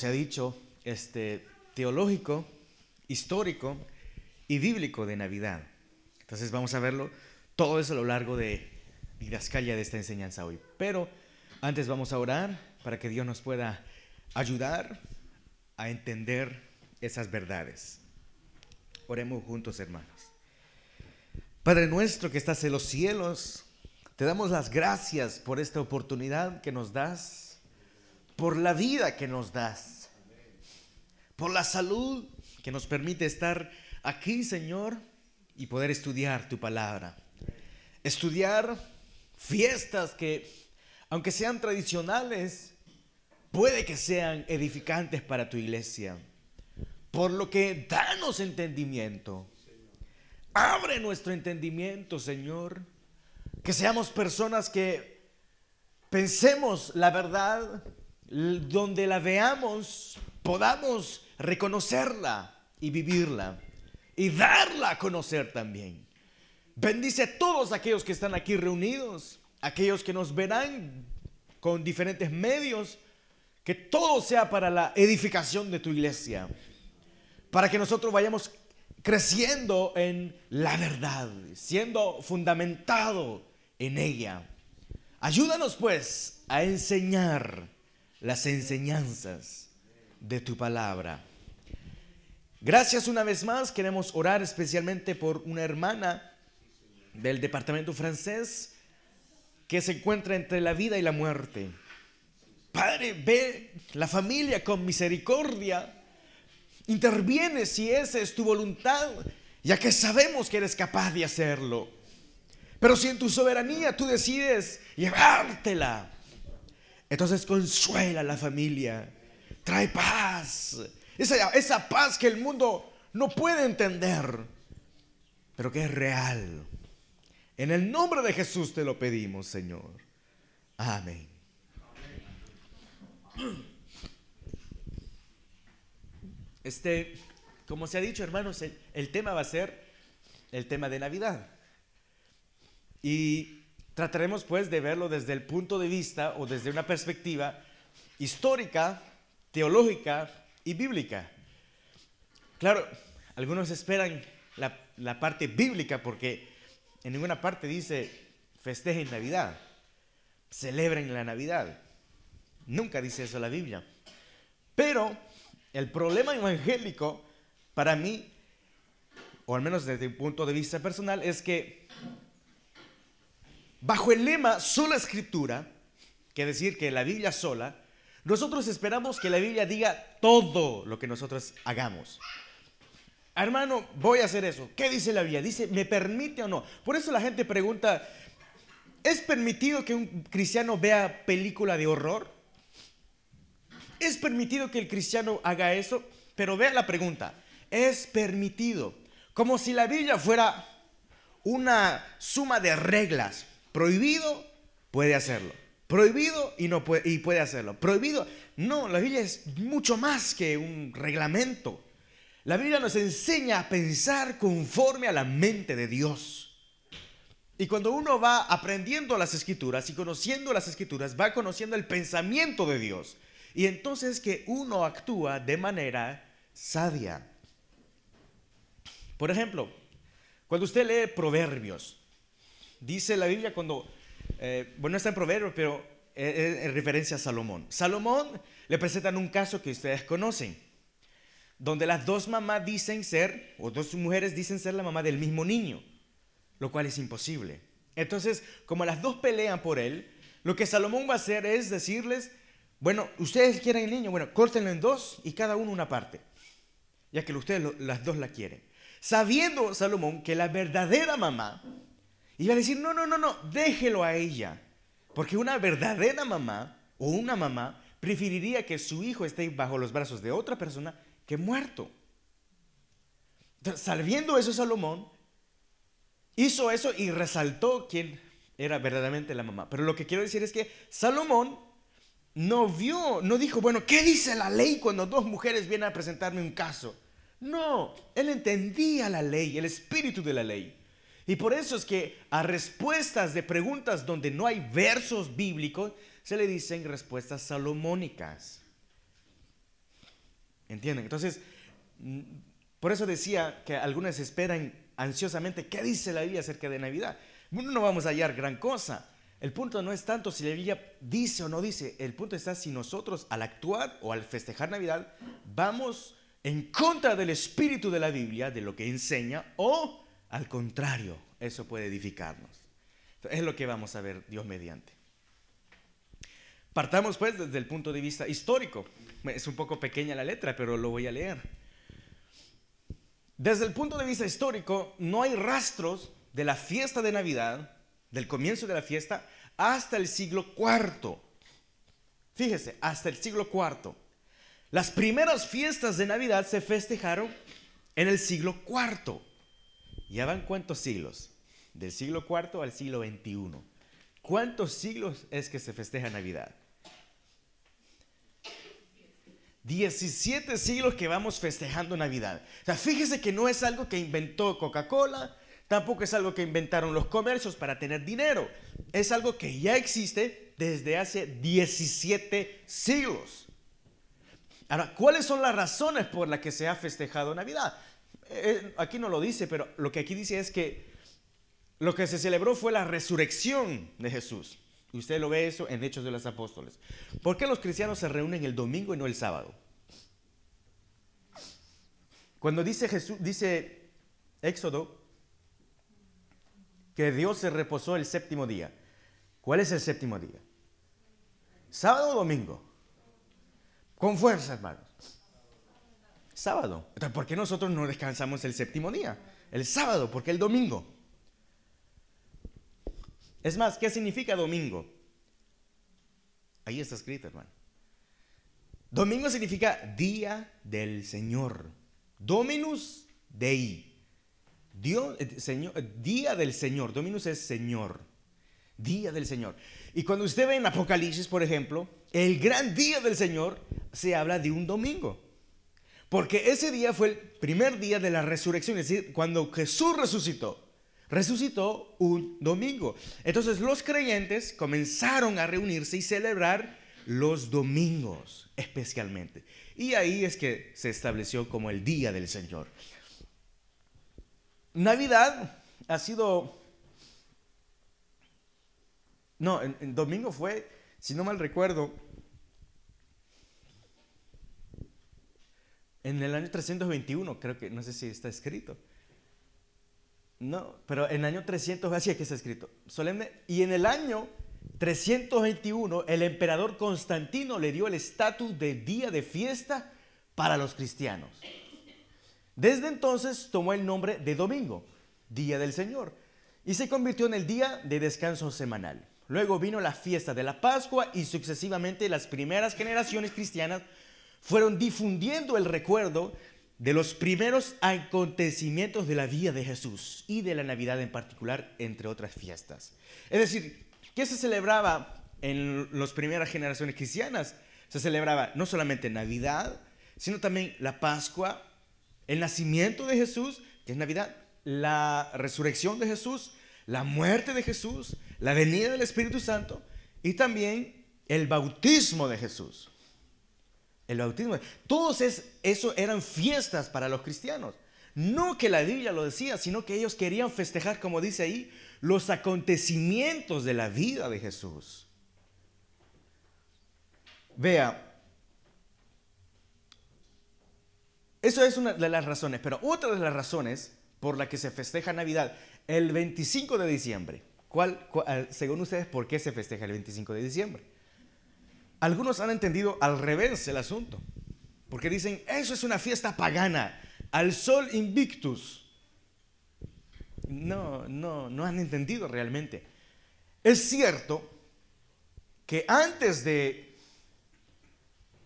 se ha dicho, teológico, histórico y bíblico de Navidad. Entonces vamos a verlo todo eso a lo largo de didascalia de esta enseñanza hoy. Pero antes vamos a orar para que Dios nos pueda ayudar a entender esas verdades. Oremos juntos, hermanos. Padre nuestro que estás en los cielos, te damos las gracias por esta oportunidad que nos das, por la vida que nos das, por la salud que nos permite estar aquí, Señor, y poder estudiar tu palabra. Estudiar fiestas que, aunque sean tradicionales, puede que sean edificantes para tu iglesia. Por lo que danos entendimiento. Abre nuestro entendimiento, Señor. Que seamos personas que pensemos la verdad, donde la veamos, podamos reconocerla y vivirla y darla a conocer también. Bendice a todos aquellos que están aquí reunidos, aquellos que nos verán con diferentes medios, que todo sea para la edificación de tu iglesia, para que nosotros vayamos creciendo en la verdad, siendo fundamentado en ella. Ayúdanos pues a enseñar las enseñanzas de tu palabra. Gracias una vez más. Queremos orar especialmente por una hermana del departamento francés que se encuentra entre la vida y la muerte. Padre, ve la familia con misericordia. Interviene si esa es tu voluntad, ya que sabemos que eres capaz de hacerlo. Pero si en tu soberanía tú decides llevártela, entonces consuela a la familia. Trae paz. Esa paz que el mundo no puede entender, pero que es real. En el nombre de Jesús te lo pedimos, Señor. Amén. Como se ha dicho, hermanos, el tema va a ser el tema de Navidad. Y trataremos pues de verlo desde el punto de vista o desde una perspectiva histórica, teológica y bíblica. Claro, algunos esperan la parte bíblica porque en ninguna parte dice festejen Navidad, celebren la Navidad. Nunca dice eso la Biblia. Pero el problema evangélico para mí, o al menos desde un punto de vista personal, es que bajo el lema sola escritura, que decir que la Biblia sola, nosotros esperamos que la Biblia diga todo lo que nosotros hagamos. Hermano, voy a hacer eso. ¿Qué dice la Biblia? Dice, ¿me permite o no? Por eso la gente pregunta, ¿es permitido que un cristiano vea película de horror? ¿Es permitido que el cristiano haga eso? Pero vea la pregunta, ¿es permitido? Como si la Biblia fuera una suma de reglas. Prohibido, puede hacerlo. Prohibido y no puede, y puede hacerlo. Prohibido, no, la Biblia es mucho más que un reglamento. La Biblia nos enseña a pensar conforme a la mente de Dios. Y cuando uno va aprendiendo las Escrituras y conociendo las Escrituras, va conociendo el pensamiento de Dios. Y entonces que uno actúa de manera sabia. Por ejemplo, cuando usted lee Proverbios, dice la Biblia cuando, no está en Proverbios, pero en referencia a Salomón. Salomón le presentan un caso que ustedes conocen, donde las dos mamás dicen ser, o dos mujeres dicen ser la mamá del mismo niño, lo cual es imposible. Entonces, como las dos pelean por él, lo que Salomón va a hacer es decirles, bueno, ustedes quieren el niño, bueno, córtenlo en dos y cada uno una parte, ya que ustedes las dos la quieren. Sabiendo Salomón que la verdadera mamá iba a decir, no, déjelo a ella, porque una verdadera mamá o una mamá preferiría que su hijo esté bajo los brazos de otra persona que muerto. Entonces, sabiendo eso, Salomón hizo eso y resaltó quién era verdaderamente la mamá. Pero lo que quiero decir es que Salomón no dijo, bueno, ¿qué dice la ley cuando dos mujeres vienen a presentarme un caso? No, él entendía la ley, el espíritu de la ley. Y por eso es que a respuestas de preguntas donde no hay versos bíblicos, se le dicen respuestas salomónicas. ¿Entienden? Entonces, por eso decía que algunos esperan ansiosamente qué dice la Biblia acerca de Navidad. No vamos a hallar gran cosa. El punto no es tanto si la Biblia dice o no dice. El punto está si nosotros al actuar o al festejar Navidad vamos en contra del espíritu de la Biblia, de lo que enseña, o al contrario, eso puede edificarnos. Es lo que vamos a ver Dios mediante. Partamos pues desde el punto de vista histórico. Es un poco pequeña la letra, pero lo voy a leer. Desde el punto de vista histórico, no hay rastros de la fiesta de Navidad, del comienzo de la fiesta, hasta el siglo IV. Fíjese, hasta el siglo IV. Las primeras fiestas de Navidad se festejaron en el siglo IV. ¿Ya van cuántos siglos? Del siglo IV al siglo XXI. ¿Cuántos siglos es que se festeja Navidad? 17 siglos que vamos festejando Navidad. O sea, fíjese que no es algo que inventó Coca-Cola, tampoco es algo que inventaron los comercios para tener dinero. Es algo que ya existe desde hace 17 siglos. Ahora, ¿cuáles son las razones por las que se ha festejado Navidad? Aquí no lo dice, pero lo que aquí dice es que lo que se celebró fue la resurrección de Jesús. Y usted lo ve eso en Hechos de los Apóstoles. ¿Por qué los cristianos se reúnen el domingo y no el sábado? Cuando dice Jesús, dice Éxodo, que Dios se reposó el séptimo día. ¿Cuál es el séptimo día? ¿Sábado o domingo? Con fuerza, hermanos. Sábado. Entonces, ¿por qué nosotros no descansamos el séptimo día? El sábado, ¿por qué el domingo? Es más, ¿qué significa domingo? Ahí está escrito, hermano. Domingo significa día del Señor. Dominus Dei. Dios, Señor, día del Señor. Dominus es Señor. Día del Señor. Y cuando usted ve en Apocalipsis, por ejemplo, el gran día del Señor se habla de un domingo. Porque ese día fue el primer día de la resurrección. Es decir, cuando Jesús resucitó un domingo. Entonces los creyentes comenzaron a reunirse y celebrar los domingos especialmente. Y ahí es que se estableció como el día del Señor. Navidad ha sido... No, en domingo fue, si no mal recuerdo, en el año 321, creo que, no sé si está escrito. No, pero en el año 300, así es que está escrito, solemne. Y en el año 321, el emperador Constantino le dio el estatus de día de fiesta para los cristianos. Desde entonces tomó el nombre de domingo, día del Señor, y se convirtió en el día de descanso semanal. Luego vino la fiesta de la Pascua y sucesivamente las primeras generaciones cristianas fueron difundiendo el recuerdo de los primeros acontecimientos de la vida de Jesús y de la Navidad en particular, entre otras fiestas. Es decir, ¿qué se celebraba en las primeras generaciones cristianas? Se celebraba no solamente Navidad, sino también la Pascua, el nacimiento de Jesús, que es Navidad, la resurrección de Jesús, la muerte de Jesús, la venida del Espíritu Santo y también el bautismo de Jesús. El bautismo. Todos eso eran fiestas para los cristianos. No que la Biblia lo decía, sino que ellos querían festejar, como dice ahí, los acontecimientos de la vida de Jesús. Vea, eso es una de las razones, pero otra de las razones por la que se festeja Navidad el 25 de diciembre. Según ustedes, ¿por qué se festeja el 25 de diciembre? Algunos han entendido al revés el asunto, porque dicen, eso es una fiesta pagana, al sol invictus. No han entendido realmente. Es cierto que antes de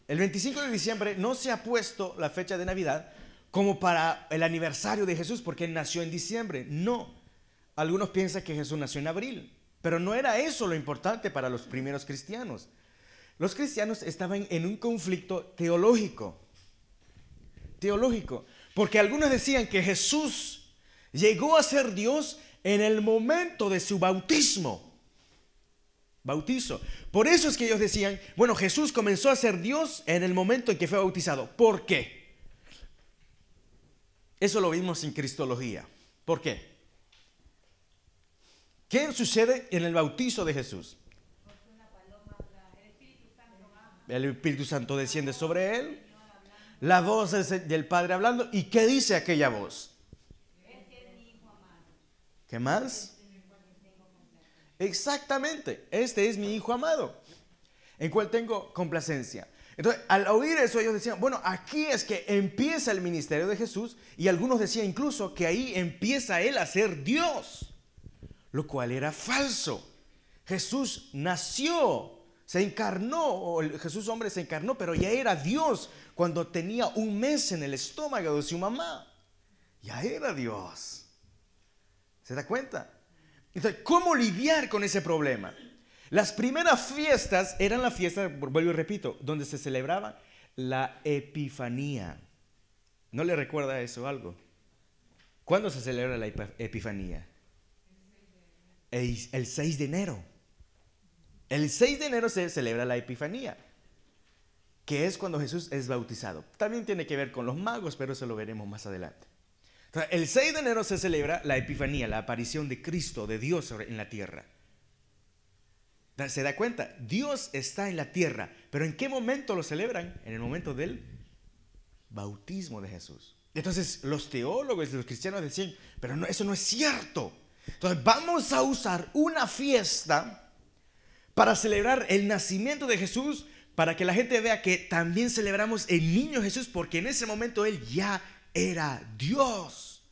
el 25 de diciembre no se ha puesto la fecha de Navidad como para el aniversario de Jesús, porque Él nació en diciembre. No, algunos piensan que Jesús nació en abril, pero no era eso lo importante para los primeros cristianos. Los cristianos estaban en un conflicto teológico, porque algunos decían que Jesús – llegó a ser Dios en el momento de su bautismo. Bautizo. Por eso es que ellos decían, bueno, Jesús comenzó a ser Dios en el momento en que fue bautizado. ¿Por qué? Eso lo vimos en Cristología. ¿Por qué? ¿Qué sucede en el bautizo de Jesús? El Espíritu Santo desciende sobre él. La voz del Padre hablando. ¿Y qué dice aquella voz? ¿Qué más? Exactamente, este es mi Hijo amado, en cual tengo complacencia. Entonces, al oír eso, ellos decían, bueno, aquí es que empieza el ministerio de Jesús, y algunos decían incluso que ahí empieza él a ser Dios, lo cual era falso. Jesús nació, se encarnó, o el Jesús hombre se encarnó, pero ya era Dios cuando tenía un mes en el estómago de su mamá. Ya era Dios. ¿Se da cuenta? Entonces, ¿cómo lidiar con ese problema? Las primeras fiestas eran la fiesta, vuelvo y repito, donde se celebraba la Epifanía. ¿No le recuerda eso algo? ¿Cuándo se celebra la Epifanía? El 6 de enero. El 6 de enero se celebra la Epifanía, que es cuando Jesús es bautizado. También tiene que ver con los magos, pero eso lo veremos más adelante. El 6 de enero se celebra la Epifanía, la aparición de Cristo, de Dios en la tierra. ¿Se da cuenta? Dios está en la tierra, pero ¿en qué momento lo celebran? En el momento del bautismo de Jesús. Entonces los teólogos y los cristianos decían, pero no, eso no es cierto. Entonces vamos a usar una fiesta para celebrar el nacimiento de Jesús, para que la gente vea que también celebramos el niño Jesús, porque en ese momento Él ya era Dios.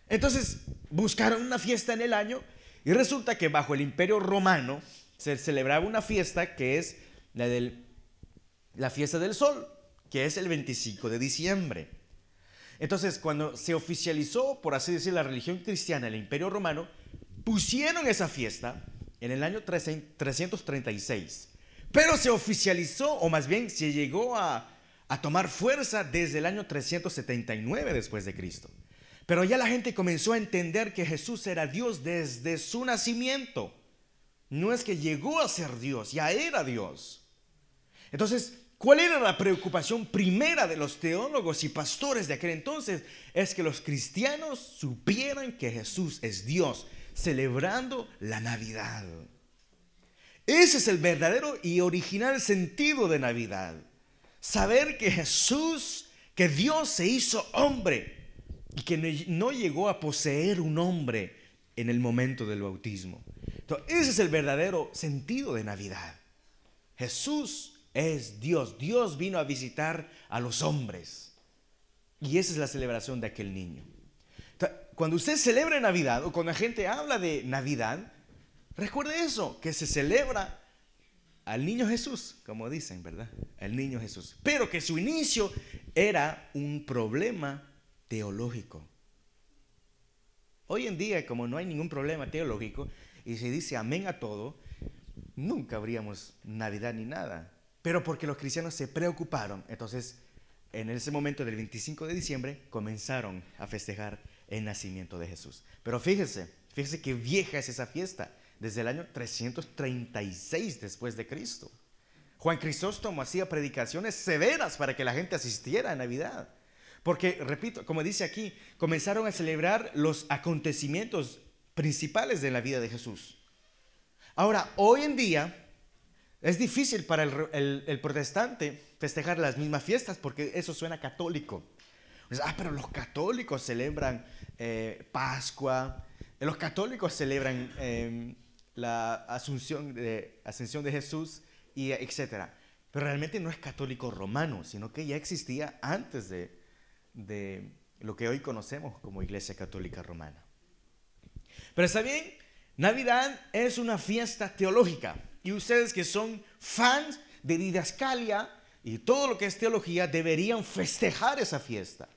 Entonces buscaron una fiesta en el año, y resulta que bajo el Imperio Romano se celebraba una fiesta que es la fiesta del sol, que es el 25 de diciembre. Entonces, cuando se oficializó, por así decir, la religión cristiana en el Imperio Romano, pusieron esa fiesta en el año 336. Pero se oficializó, o más bien se llegó a tomar fuerza desde el año 379 después de Cristo. Pero ya la gente comenzó a entender que Jesús era Dios desde su nacimiento. No es que llegó a ser Dios, ya era Dios. Entonces, ¿cuál era la preocupación primera de los teólogos y pastores de aquel entonces? Es que los cristianos supieran que Jesús es Dios, celebrando la Navidad. Ese es el verdadero y original sentido de Navidad. Saber que Jesús, que Dios se hizo hombre y que no llegó a poseer un hombre en el momento del bautismo. Entonces, ese es el verdadero sentido de Navidad. Jesús es Dios. Dios vino a visitar a los hombres. Y esa es la celebración de aquel niño. Entonces, cuando usted celebra Navidad, o cuando la gente habla de Navidad, recuerde eso, que se celebra al niño Jesús, como dicen, ¿verdad? El niño Jesús. Pero que su inicio era un problema teológico. Hoy en día, como no hay ningún problema teológico y se dice amén a todo, nunca habríamos Navidad ni nada. Pero porque los cristianos se preocuparon, entonces en ese momento del 25 de diciembre comenzaron a festejar el nacimiento de Jesús. Pero fíjese que vieja es esa fiesta, desde el año 336 después de Cristo. Juan Crisóstomo hacía predicaciones severas para que la gente asistiera a Navidad. Porque, repito, como dice aquí, comenzaron a celebrar los acontecimientos principales de la vida de Jesús. Ahora, hoy en día es difícil para el protestante festejar las mismas fiestas porque eso suena católico. Pero los católicos celebran Pascua, los católicos celebran la ascensión de Jesús, y etc. Pero realmente no es católico romano, sino que ya existía antes de lo que hoy conocemos como Iglesia Católica Romana. Pero está bien, Navidad es una fiesta teológica, y ustedes que son fans de didascalia y todo lo que es teología deberían festejar esa fiesta.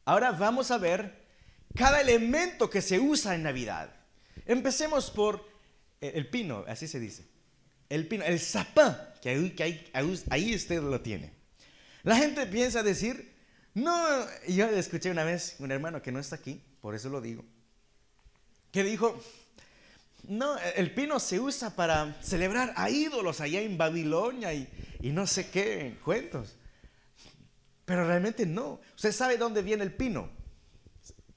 Ahora vamos a ver cada elemento que se usa en Navidad. Empecemos por el pino, así se dice. El pino, el sapin, que ahí usted lo tiene. La gente piensa decir, No, yo escuché una vez un hermano que no está aquí, por eso lo digo, que dijo, no, el pino se usa para celebrar a ídolos allá en Babilonia y no sé qué cuentos. Pero realmente no. ¿Usted sabe dónde viene el pino?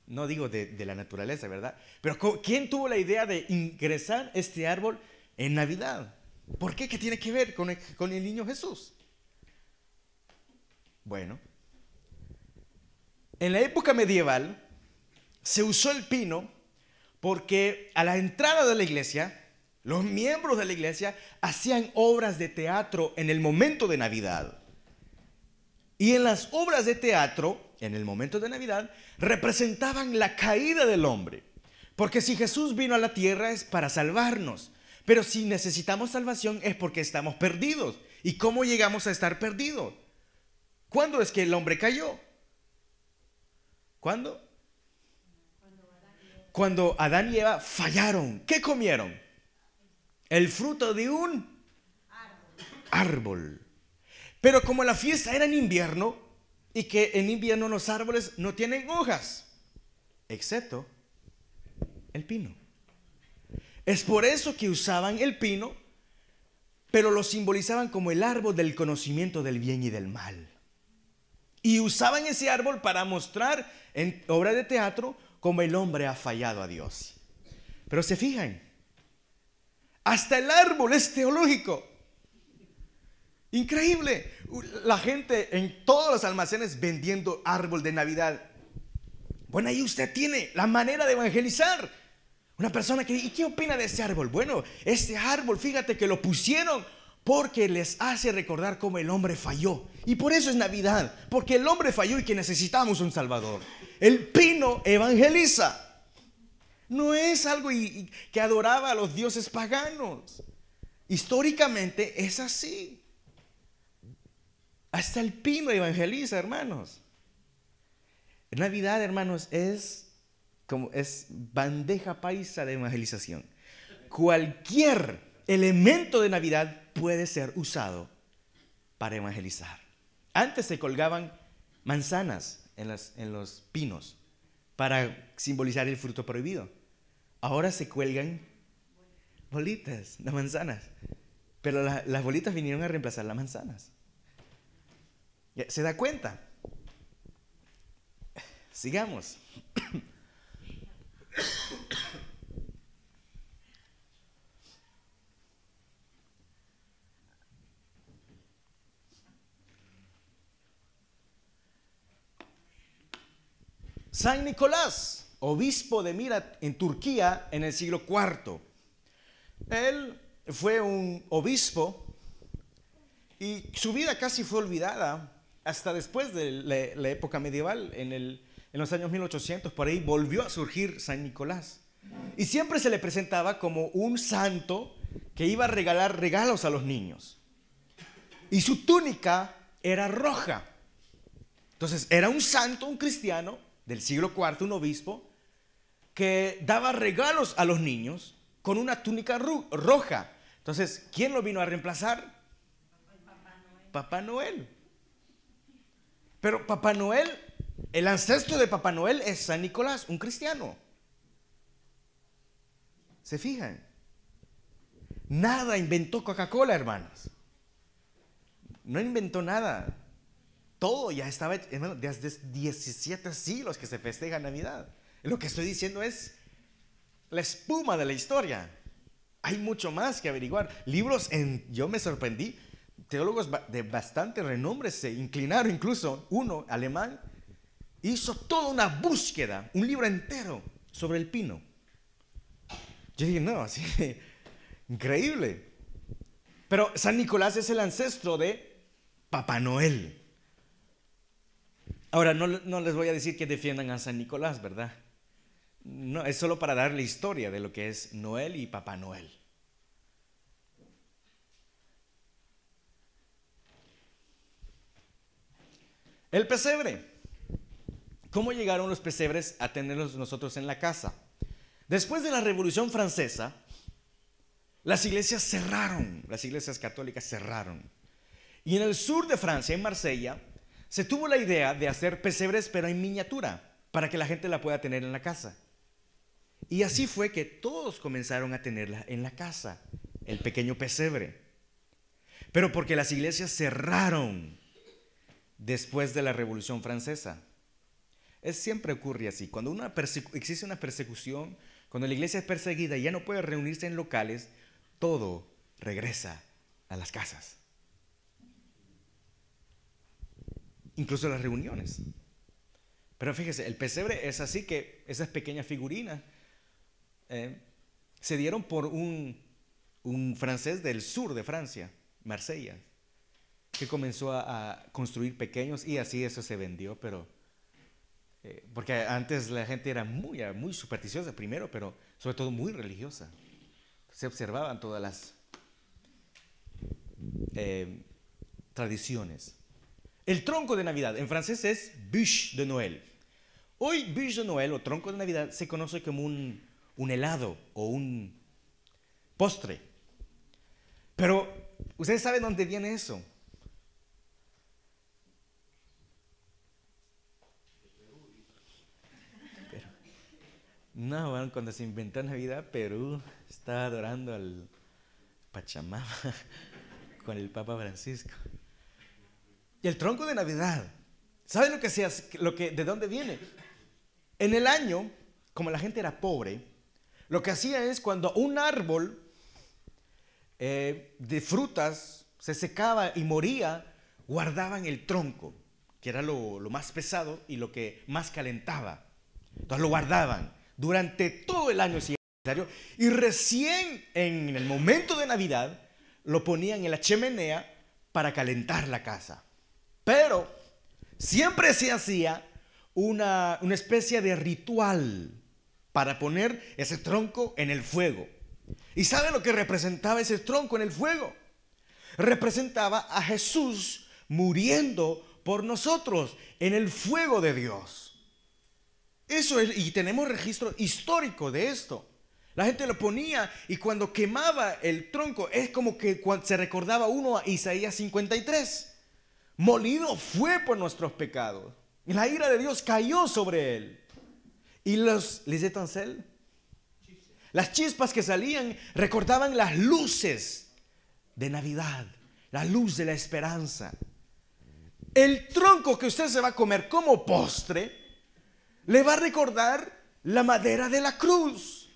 No digo de la naturaleza, ¿verdad? Pero ¿quién tuvo la idea de ingresar este árbol en Navidad? ¿Por qué? ¿Qué tiene que ver con el niño Jesús? Bueno, en la época medieval se usó el pino porque a la entrada de la iglesia, los miembros de la iglesia hacían obras de teatro en el momento de Navidad. Y en las obras de teatro, en el momento de Navidad, representaban la caída del hombre. Porque si Jesús vino a la tierra es para salvarnos. Pero si necesitamos salvación es porque estamos perdidos. ¿Y cómo llegamos a estar perdidos? ¿Cuándo es que el hombre cayó? ¿Cuándo? Cuando Adán y Eva fallaron. ¿Qué comieron? El fruto de un árbol. Pero como la fiesta era en invierno, y que en invierno los árboles no tienen hojas, excepto el pino. Es por eso que usaban el pino, pero lo simbolizaban como el árbol del conocimiento del bien y del mal. Y usaban ese árbol para mostrar en obra de teatro cómo el hombre ha fallado a Dios. Pero se fijan, hasta el árbol es teológico. Increíble. La gente en todos los almacenes vendiendo árbol de Navidad. Bueno, ahí usted tiene la manera de evangelizar. Una persona que, ¿y qué opina de este árbol? Bueno, este árbol, fíjate que lo pusieron porque les hace recordar cómo el hombre falló. Y por eso es Navidad, porque el hombre falló y que necesitamos un Salvador. El pino evangeliza. No es algo que adoraba a los dioses paganos. Históricamente es así. Hasta el pino evangeliza, hermanos. Navidad, hermanos, es bandeja paisa de evangelización. Cualquier elemento de Navidad puede ser usado para evangelizar. Antes se colgaban manzanas en los pinos para simbolizar el fruto prohibido. Ahora se cuelgan bolitas de manzanas. Pero las bolitas vinieron a reemplazar las manzanas. ¿Se da cuenta? Sigamos. San Nicolás, obispo de Mirat en Turquía en el siglo IV. Él fue un obispo y su vida casi fue olvidada hasta después de la época medieval, en los años 1800, por ahí volvió a surgir San Nicolás. Y siempre se le presentaba como un santo que iba a regalar regalos a los niños. Y su túnica era roja. Entonces era un santo, un cristiano del siglo IV, un obispo, que daba regalos a los niños con una túnica roja. Entonces, ¿quién lo vino a reemplazar? Papá Noel. Pero Papá Noel, el ancestro de Papá Noel es San Nicolás, un cristiano. ¿Se fijan? Nada inventó Coca-Cola, hermanos. No inventó nada. Todo ya estaba, hermano, desde 17 siglos que se festeja Navidad. Lo que estoy diciendo es la espuma de la historia. Hay mucho más que averiguar. Yo me sorprendí. Teólogos de bastante renombre se inclinaron, incluso uno alemán hizo toda una búsqueda, un libro entero sobre el pino. Yo dije, no, así, increíble. Pero San Nicolás es el ancestro de Papá Noel. Ahora, no les voy a decir que defiendan a San Nicolás, ¿verdad? No, es solo para darle historia de lo que es Noel y Papá Noel. El pesebre. ¿Cómo llegaron los pesebres a tenerlos nosotros en la casa? Después de la Revolución Francesa, las iglesias cerraron, las iglesias católicas cerraron. Y en el sur de Francia, en Marsella, se tuvo la idea de hacer pesebres pero en miniatura, para que la gente la pueda tener en la casa. Y así fue que todos comenzaron a tenerla en la casa, el pequeño pesebre. Pero porque las iglesias cerraron después de la Revolución Francesa. Siempre ocurre así. Cuando existe una persecución, cuando la iglesia es perseguida y ya no puede reunirse en locales, todo regresa a las casas. Incluso las reuniones. Pero fíjese, el pesebre es así que esas pequeñas figurinas se dieron por un francés del sur de Francia, Marsella, que comenzó a construir pequeños y así eso se vendió, pero porque antes la gente era muy supersticiosa primero, pero sobre todo muy religiosa. Se observaban todas las tradiciones. El tronco de Navidad en francés es bûche de Noël. Hoy bûche de Noël o tronco de Navidad se conoce como un helado o un postre. Pero, ¿ustedes saben dónde viene eso? No, bueno, cuando se inventó Navidad, Perú estaba adorando al Pachamama con el Papa Francisco. Y el tronco de Navidad, ¿saben lo que se hace, de dónde viene? En el año, como la gente era pobre, lo que hacía es cuando un árbol de frutas se secaba y moría, guardaban el tronco, que era lo más pesado y lo que más calentaba. Entonces lo guardaban durante todo el año siguiente y recién en el momento de Navidad lo ponían en la chimenea para calentar la casa. Pero siempre se hacía una especie de ritual para poner ese tronco en el fuego. ¿Y saben lo que representaba ese tronco en el fuego? Representaba a Jesús muriendo por nosotros en el fuego de Dios. Eso es, y tenemos registro histórico de esto. La gente lo ponía y cuando quemaba el tronco es como que se recordaba uno a Isaías 53. Molido fue por nuestros pecados. Y la ira de Dios cayó sobre él. Y les étincelles, las chispas que salían recordaban las luces de Navidad, la luz de la esperanza. El tronco que usted se va a comer como postre le va a recordar la madera de la cruz.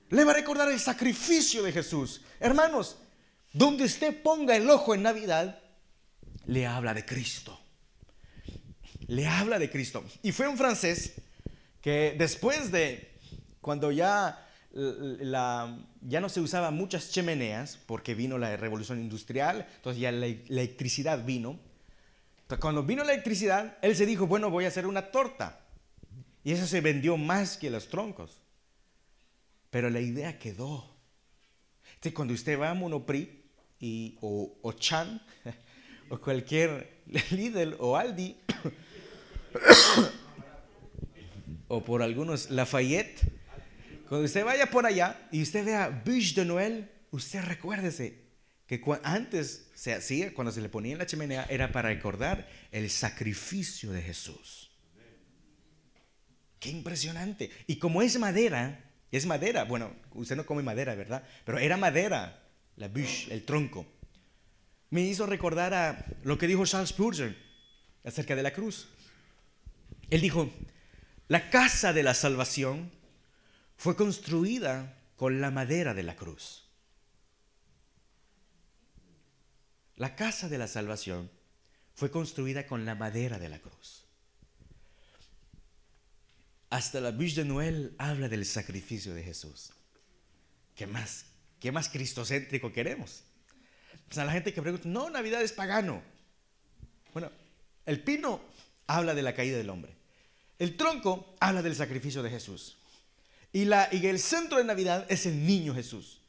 Le va a recordar el sacrificio de Jesús. Hermanos, donde usted ponga el ojo en Navidad, le habla de Cristo. Le habla de Cristo. Y fue un francés que después de cuando ya no se usaban muchas chimeneas, porque vino la revolución industrial, entonces ya la electricidad vino. Entonces, cuando vino la electricidad, él se dijo, bueno, voy a hacer una torta. Y eso se vendió más que los troncos. Pero la idea quedó. Entonces, cuando usted va a Monoprix o Chan o cualquier Lidl o Aldi o por algunos Lafayette, cuando usted vaya por allá y usted vea bûche de Noël, usted recuérdese que antes se hacía, cuando se le ponía en la chimenea, era para recordar el sacrificio de Jesús. Qué impresionante. Y como es madera, bueno, usted no come madera, ¿verdad? Pero era madera, la bûche, el tronco. Me hizo recordar a lo que dijo Charles Spurgeon acerca de la cruz. Él dijo, la casa de la salvación fue construida con la madera de la cruz. La casa de la salvación fue construida con la madera de la cruz. Hasta la bûche de Noël habla del sacrificio de Jesús. ¿Qué más cristocéntrico queremos? O sea, la gente que pregunta, no, Navidad es pagano. Bueno, el pino habla de la caída del hombre. El tronco habla del sacrificio de Jesús. Y el centro de Navidad es el niño Jesús.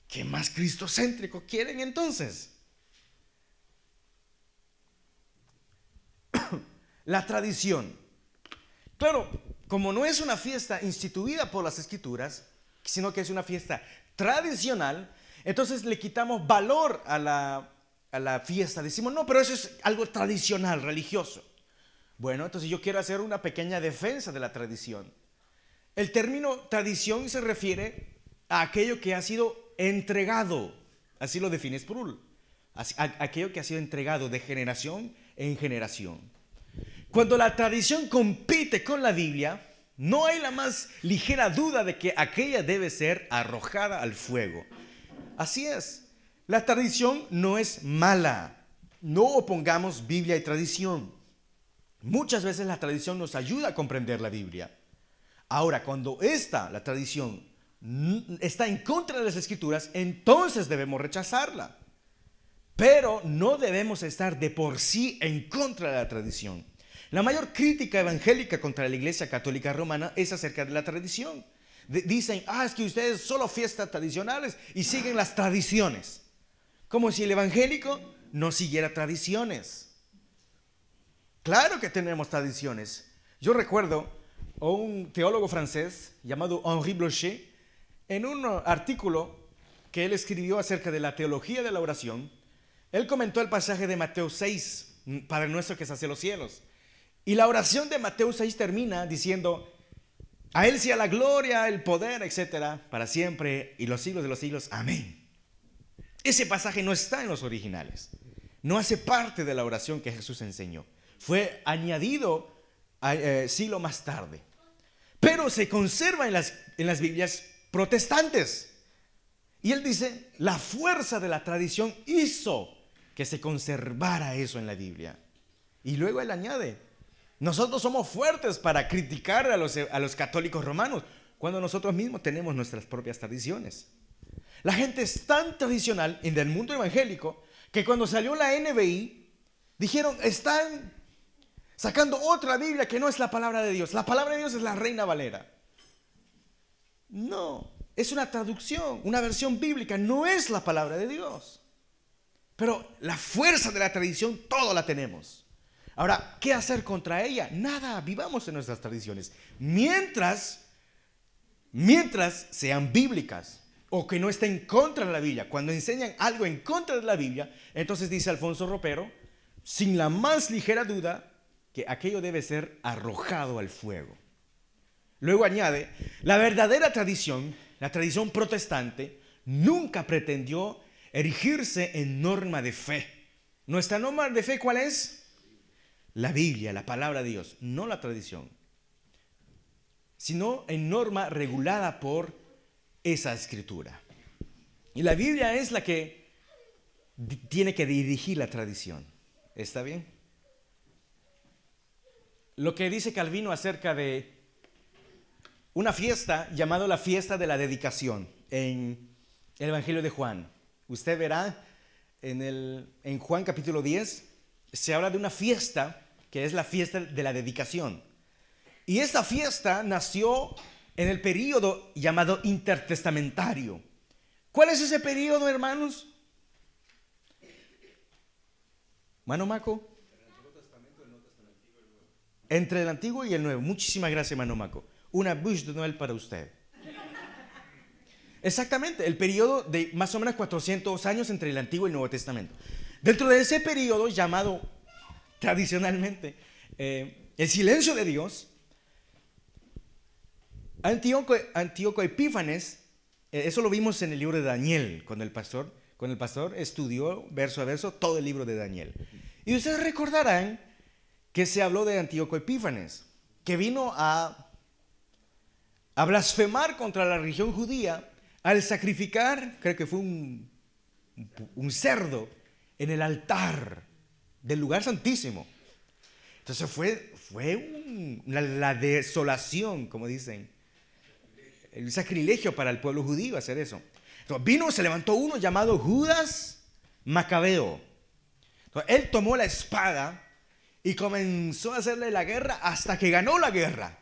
¿Qué más cristocéntrico quieren entonces? La tradición. Claro, como no es una fiesta instituida por las Escrituras, sino que es una fiesta tradicional, entonces le quitamos valor a a la fiesta, decimos, no, pero eso es algo tradicional, religioso. Bueno, entonces yo quiero hacer una pequeña defensa de la tradición. El término tradición se refiere a aquello que ha sido entregado, así lo define Sproul, aquello que ha sido entregado de generación en generación. Cuando la tradición compite con la Biblia, no hay la más ligera duda de que aquella debe ser arrojada al fuego. Así es, la tradición no es mala. No opongamos Biblia y tradición. Muchas veces la tradición nos ayuda a comprender la Biblia. Ahora, cuando la tradición, está en contra de las Escrituras, entonces debemos rechazarla. Pero no debemos estar de por sí en contra de la tradición. La mayor crítica evangélica contra la Iglesia Católica Romana es acerca de la tradición. Dicen, es que ustedes solo fiestas tradicionales y siguen las tradiciones. Como si el evangélico no siguiera tradiciones. Claro que tenemos tradiciones. Yo recuerdo a un teólogo francés llamado Henri Blocher, en un artículo que él escribió acerca de la teología de la oración, él comentó el pasaje de Mateo 6, Padre nuestro que estás en los cielos. Y la oración de Mateo 6 termina diciendo, a Él sea la gloria, el poder, etcétera, para siempre y los siglos de los siglos. Amén. Ese pasaje no está en los originales. No hace parte de la oración que Jesús enseñó. Fue añadido siglo más tarde. Pero se conserva en las Biblias protestantes. Y él dice, la fuerza de la tradición hizo que se conservara eso en la Biblia. Y luego él añade, nosotros somos fuertes para criticar a los católicos romanos cuando nosotros mismos tenemos nuestras propias tradiciones. La gente es tan tradicional en el mundo evangélico que cuando salió la NBI dijeron, están sacando otra Biblia que no es la palabra de Dios. La palabra de Dios es la Reina Valera. No, es una traducción, una versión bíblica, no es la palabra de Dios. Pero la fuerza de la tradición, todo la tenemos. Ahora, ¿qué hacer contra ella? Nada, vivamos en nuestras tradiciones. Mientras sean bíblicas o que no estén en contra de la Biblia. Cuando enseñan algo en contra de la Biblia, entonces dice Alfonso Ropero, sin la más ligera duda, que aquello debe ser arrojado al fuego. Luego añade, la verdadera tradición, la tradición protestante, nunca pretendió erigirse en norma de fe. ¿Nuestra norma de fe cuál es? La Biblia, la palabra de Dios, no la tradición, sino en norma regulada por esa escritura. Y la Biblia es la que tiene que dirigir la tradición. ¿Está bien? Lo que dice Calvino acerca de una fiesta llamada la fiesta de la dedicación en el Evangelio de Juan. Usted verá en Juan capítulo 10, se habla de una fiesta que es la fiesta de la dedicación. Y esta fiesta nació en el período llamado intertestamentario. ¿Cuál es ese período, hermanos? ¿Mano Maco? Entre el Antiguo y el Nuevo. Muchísimas gracias, Mano Maco. Una bûche de Noel para usted. Exactamente, el periodo de más o menos 400 años entre el Antiguo y el Nuevo Testamento. Dentro de ese periodo llamado tradicionalmente el silencio de Dios, Antíoco Epífanes, eso lo vimos en el libro de Daniel, cuando el pastor estudió verso a verso todo el libro de Daniel. Y ustedes recordarán que se habló de Antíoco Epífanes, que vino a blasfemar contra la religión judía al sacrificar, creo que fue un cerdo en el altar del lugar santísimo. Entonces fue la desolación, como dicen, el sacrilegio para el pueblo judío hacer eso. Entonces se levantó uno llamado Judas Macabeo. Entonces, él tomó la espada y comenzó a hacerle la guerra hasta que ganó la guerra.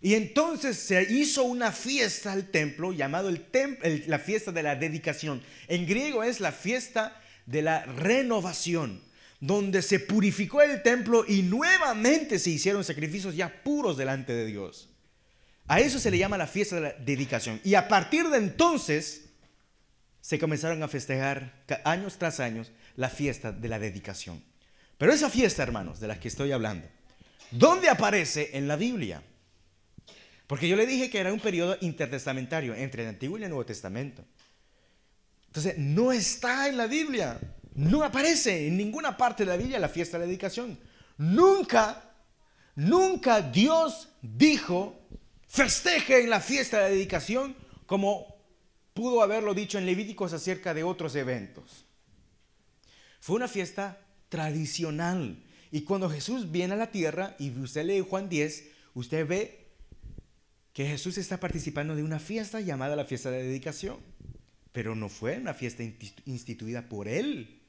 Y entonces se hizo una fiesta al templo llamado la fiesta de la dedicación. En griego es la fiesta de la renovación, donde se purificó el templo y nuevamente se hicieron sacrificios ya puros delante de Dios. A eso se le llama la fiesta de la dedicación. Y a partir de entonces se comenzaron a festejar años tras años la fiesta de la dedicación. Pero esa fiesta, hermanos, de la que estoy hablando, ¿dónde aparece en la Biblia? Porque yo le dije que era un periodo intertestamentario entre el Antiguo y el Nuevo Testamento. Entonces, no está en la Biblia. No aparece en ninguna parte de la Biblia la fiesta de la dedicación. Nunca Dios dijo, festejen la fiesta de la dedicación como pudo haberlo dicho en Levíticos acerca de otros eventos. Fue una fiesta tradicional. Y cuando Jesús viene a la tierra y usted lee Juan 10, usted ve que Jesús está participando de una fiesta llamada la fiesta de la dedicación. Pero no fue una fiesta instituida por él,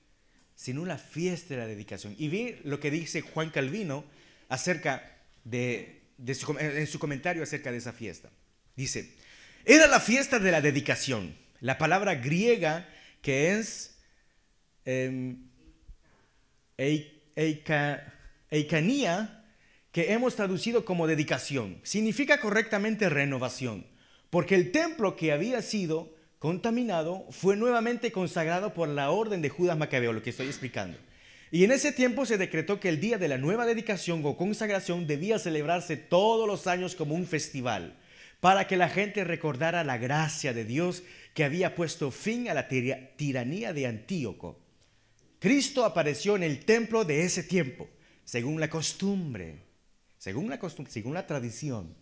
sino una fiesta de la dedicación. Y ve lo que dice Juan Calvino acerca en su comentario acerca de esa fiesta. Dice, era la fiesta de la dedicación. La palabra griega que es eikanía, que hemos traducido como dedicación, significa correctamente renovación, porque el templo que había sido contaminado fue nuevamente consagrado por la orden de Judas Macabeo, lo que estoy explicando. Y en ese tiempo se decretó que el día de la nueva dedicación o consagración debía celebrarse todos los años como un festival, para que la gente recordara la gracia de Dios que había puesto fin a la tiranía de Antíoco. Cristo apareció en el templo de ese tiempo, según la costumbre, según la tradición.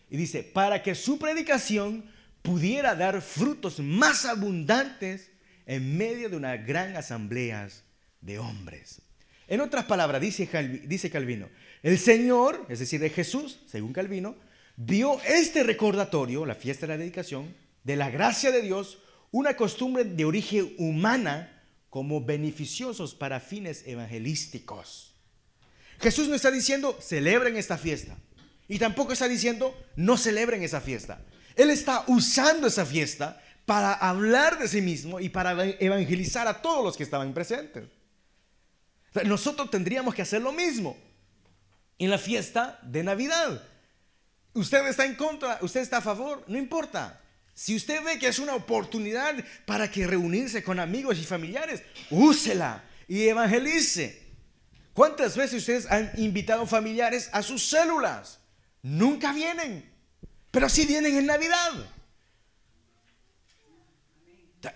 Y dice, para que su predicación pudiera dar frutos más abundantes en medio de una gran asamblea de hombres. En otras palabras, dice Calvino, el Señor, es decir, de Jesús, según Calvino, vio este recordatorio, la fiesta de la dedicación, de la gracia de Dios, una costumbre de origen humana, como beneficiosos para fines evangelísticos. Jesús no está diciendo, celebren esta fiesta. Y tampoco está diciendo, no celebren esa fiesta. Él está usando esa fiesta para hablar de sí mismo y para evangelizar a todos los que estaban presentes. Nosotros tendríamos que hacer lo mismo en la fiesta de Navidad. Usted está en contra, usted está a favor, no importa. Si usted ve que es una oportunidad para que reunirse con amigos y familiares, úsela y evangelice. ¿Cuántas veces ustedes han invitado familiares a sus células? Nunca vienen, pero sí vienen en Navidad.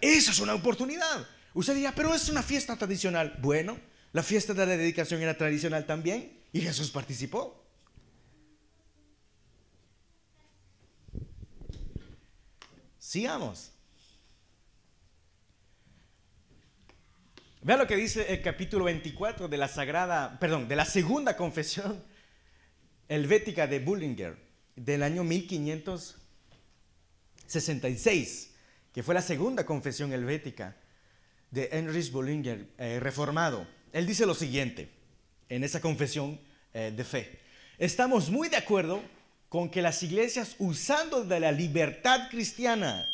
Esa es una oportunidad. Usted dirá, pero es una fiesta tradicional. Bueno, la fiesta de la dedicación era tradicional también y Jesús participó. Sigamos. Vea lo que dice el capítulo 24 de la segunda confesión helvética de Bullinger, del año 1566, que fue la segunda confesión helvética de Heinrich Bullinger, reformado. Él dice lo siguiente en esa confesión de fe: estamos muy de acuerdo con que las iglesias, usando de la libertad cristiana,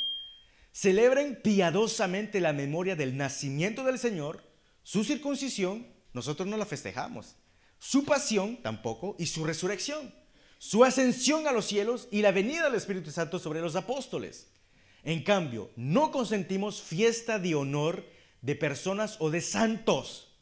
celebren piadosamente la memoria del nacimiento del Señor, su circuncisión, nosotros no la festejamos, su pasión tampoco, y su resurrección, su ascensión a los cielos y la venida del Espíritu Santo sobre los apóstoles. En cambio, no consentimos fiesta de honor de personas o de santos.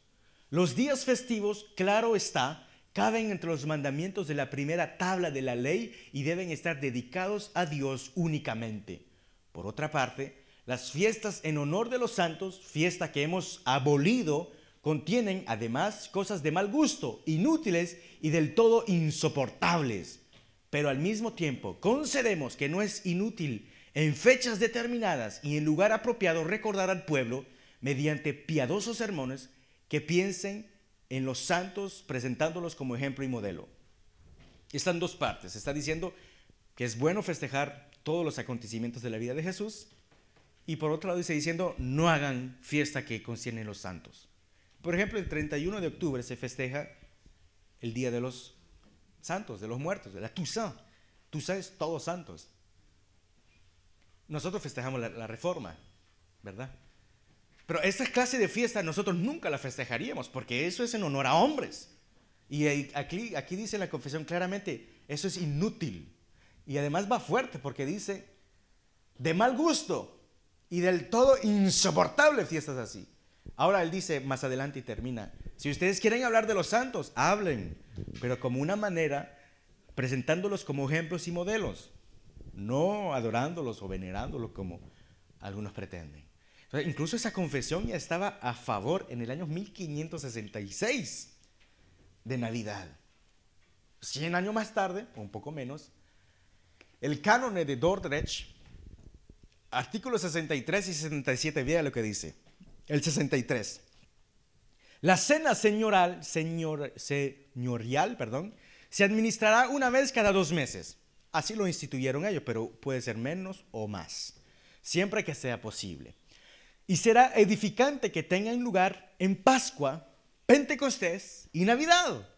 Los días festivos, claro está, caben entre los mandamientos de la primera tabla de la ley y deben estar dedicados a Dios únicamente. Por otra parte, las fiestas en honor de los santos, fiesta que hemos abolido, contienen además cosas de mal gusto, inútiles y del todo insoportables. Pero al mismo tiempo concedemos que no es inútil en fechas determinadas y en lugar apropiado recordar al pueblo, mediante piadosos sermones, que piensen en los santos, presentándolos como ejemplo y modelo. Están dos partes. Está diciendo que es bueno festejar todos los acontecimientos de la vida de Jesús, y por otro lado está diciendo no hagan fiesta que concierne los santos. Por ejemplo, el 31 de octubre se festeja el Día de los Santos, de los Muertos, de la Toussaint. Toussaint es todos santos. Nosotros festejamos la Reforma, ¿verdad? Pero esta clase de fiesta nosotros nunca la festejaríamos, porque eso es en honor a hombres. Y aquí dice la confesión claramente, eso es inútil. Y además va fuerte, porque dice, de mal gusto, y del todo insoportable fiestas así. Ahora él dice más adelante y termina: si ustedes quieren hablar de los santos, hablen, pero como una manera, presentándolos como ejemplos y modelos, no adorándolos o venerándolos como algunos pretenden. Entonces, incluso esa confesión ya estaba a favor en el año 1566 de Navidad. 100 años más tarde, o un poco menos, el cánone de Dordrecht, artículos 63 y 67, vea lo que dice. El 63. La cena señorial, se administrará una vez cada 2 meses. Así lo instituyeron ellos, pero puede ser menos o más, siempre que sea posible. Y será edificante que tengan lugar en Pascua, Pentecostés y Navidad,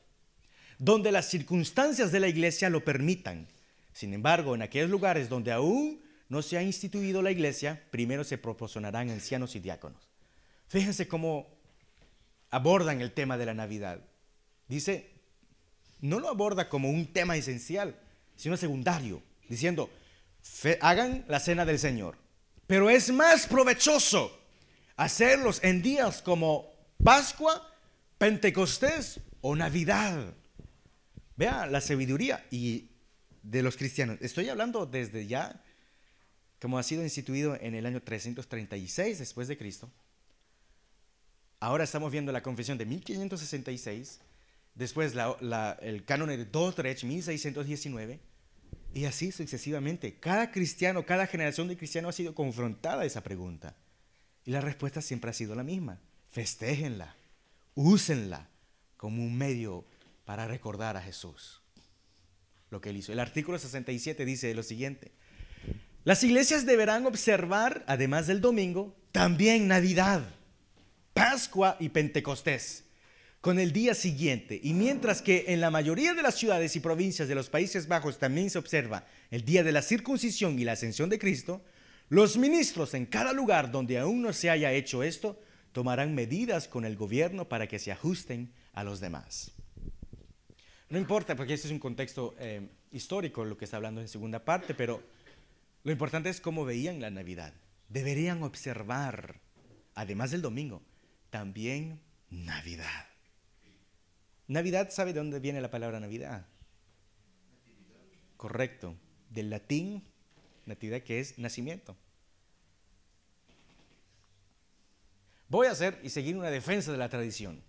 donde las circunstancias de la iglesia lo permitan. Sin embargo, en aquellos lugares donde aún no se ha instituido la iglesia, primero se proporcionarán ancianos y diáconos. Fíjense cómo abordan el tema de la Navidad. Dice, no lo aborda como un tema esencial, sino secundario, diciendo, hagan la cena del Señor. Pero es más provechoso hacerlos en días como Pascua, Pentecostés o Navidad. Vea la sabiduría y de los cristianos. Estoy hablando desde ya, como ha sido instituido en el año 336 después de Cristo. Ahora estamos viendo la confesión de 1566, después el cánone de Dordrecht, 1619, y así sucesivamente. Cada cristiano, cada generación de cristianos ha sido confrontada a esa pregunta. Y la respuesta siempre ha sido la misma: festéjenla, úsenla como un medio para recordar a Jesús, lo que él hizo. El artículo 67 dice lo siguiente: las iglesias deberán observar, además del domingo, también Navidad, Pascua y Pentecostés, con el día siguiente. Y mientras que en la mayoría de las ciudades y provincias de los Países Bajos también se observa el día de la circuncisión y la ascensión de Cristo, los ministros en cada lugar donde aún no se haya hecho esto tomarán medidas con el gobierno para que se ajusten a los demás. No importa, porque este es un contexto histórico lo que está hablando en segunda parte, pero lo importante es cómo veían la Navidad. Deberían observar, además del domingo, también Navidad. Navidad, ¿sabe de dónde viene la palabra Navidad? Correcto, del latín natividad, que es nacimiento. Voy a hacer y seguir una defensa de la tradición.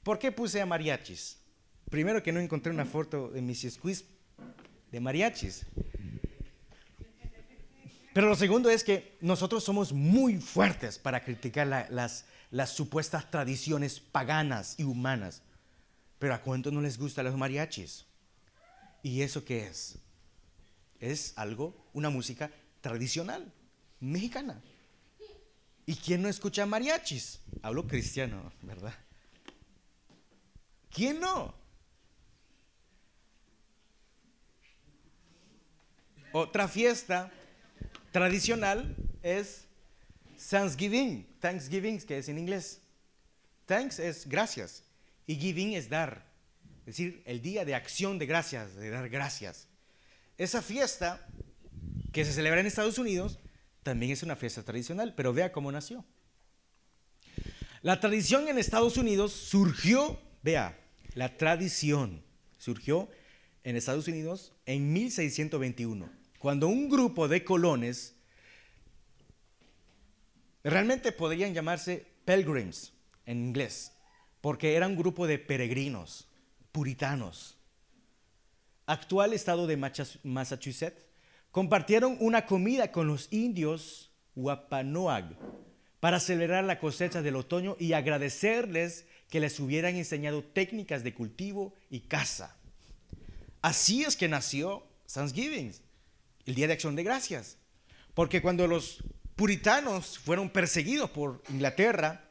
¿Por qué puse a mariachis? Primero, que no encontré una foto de Mrs. Quiz de mariachis. Pero lo segundo es que nosotros somos muy fuertes para criticar las supuestas tradiciones paganas y humanas. Pero ¿a cuánto no les gustan los mariachis? ¿Y eso qué es? Es algo, una música tradicional, mexicana. ¿Y quién no escucha mariachis? Hablo cristiano, ¿verdad? ¿Quién no? Otra fiesta tradicional es Thanksgiving. Thanksgiving, que es en inglés. Thanks es gracias y giving es dar. Es decir, el día de acción de gracias, de dar gracias. Esa fiesta que se celebra en Estados Unidos también es una fiesta tradicional, pero vea cómo nació. La tradición en Estados Unidos surgió, vea, la tradición surgió en Estados Unidos en 1621, cuando un grupo de colones, realmente podrían llamarse pilgrims en inglés, porque era un grupo de peregrinos, puritanos, actual estado de Massachusetts, compartieron una comida con los indios Wampanoag para celebrar la cosecha del otoño y agradecerles que les hubieran enseñado técnicas de cultivo y caza. Así es que nació Thanksgiving, el Día de Acción de Gracias, porque cuando los puritanos fueron perseguidos por Inglaterra,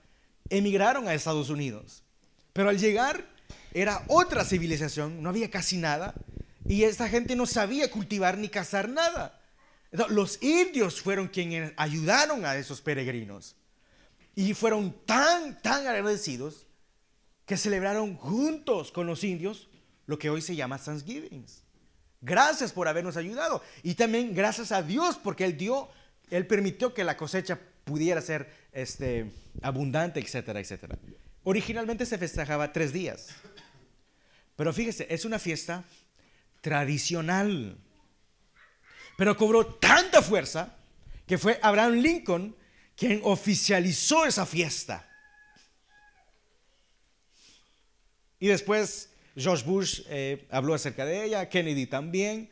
emigraron a Estados Unidos, pero al llegar era otra civilización, no había casi nada, y esta gente no sabía cultivar ni cazar nada. Entonces, los indios fueron quienes ayudaron a esos peregrinos y fueron tan agradecidos que celebraron juntos con los indios lo que hoy se llama Thanksgiving. Gracias por habernos ayudado y también gracias a Dios porque Él dio Él permitió que la cosecha pudiera ser abundante, etcétera, etcétera. Originalmente se festejaba 3 días. Pero fíjese, es una fiesta tradicional. Pero cobró tanta fuerza que fue Abraham Lincoln quien oficializó esa fiesta. Y después George Bush habló acerca de ella, Kennedy también.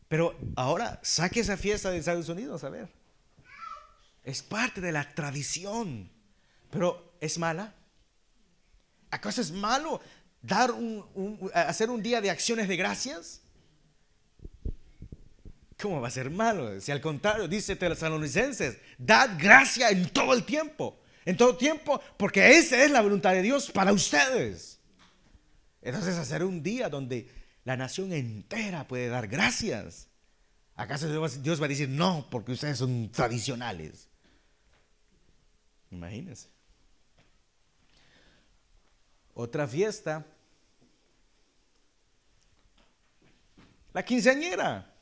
Pero ahora saque esa fiesta de Estados Unidos, a ver. Es parte de la tradición. Pero ¿es mala? ¿Acaso es malo hacer un día de acciones de gracias? ¿Cómo va a ser malo? Si al contrario, dice Tesalonicenses, dad gracia en todo el tiempo. En todo tiempo, porque esa es la voluntad de Dios para ustedes. Entonces hacer un día donde la nación entera puede dar gracias. ¿Acaso Dios va a decir no porque ustedes son tradicionales? Imagínense. Otra fiesta, la quinceañera.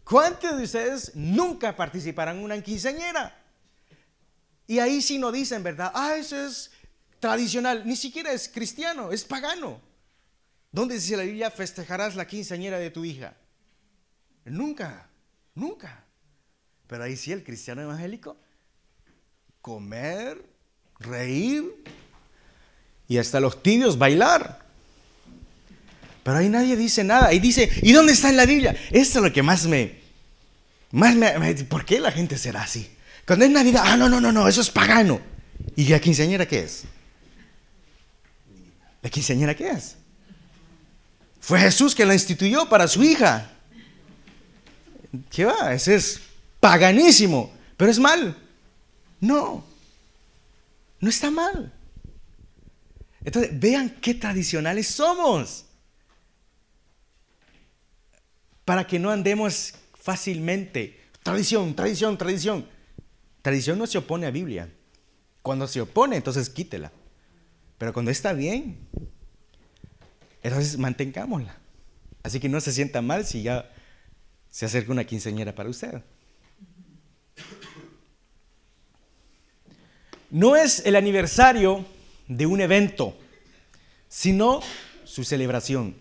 ¿Cuántos de ustedes nunca participarán en una quinceañera? Y ahí sí no dicen, ¿verdad? Eso es tradicional, ni siquiera es cristiano, es pagano. ¿Dónde dice la Biblia festejarás la quinceañera de tu hija? Nunca, nunca. Pero ahí sí el cristiano evangélico, comer, reír y hasta los tibios bailar. Pero ahí nadie dice nada. Ahí dice, ¿y dónde está en la Biblia? Esto es lo que más me ¿por qué la gente será así? Cuando es Navidad, no, eso es pagano. ¿Y la quinceañera qué es? ¿La quinceañera qué es? Fue Jesús que la instituyó para su hija. ¿Qué va? Ese es paganísimo. ¿Pero es mal? No está mal. Entonces, vean qué tradicionales somos. Para que no andemos fácilmente. Tradición. Tradición no se opone a Biblia. Cuando se opone, entonces quítela. Pero cuando está bien, entonces mantengámosla. Así que no se sienta mal si ya se acerca una quinceañera para usted. No es el aniversario de un evento, sino su celebración.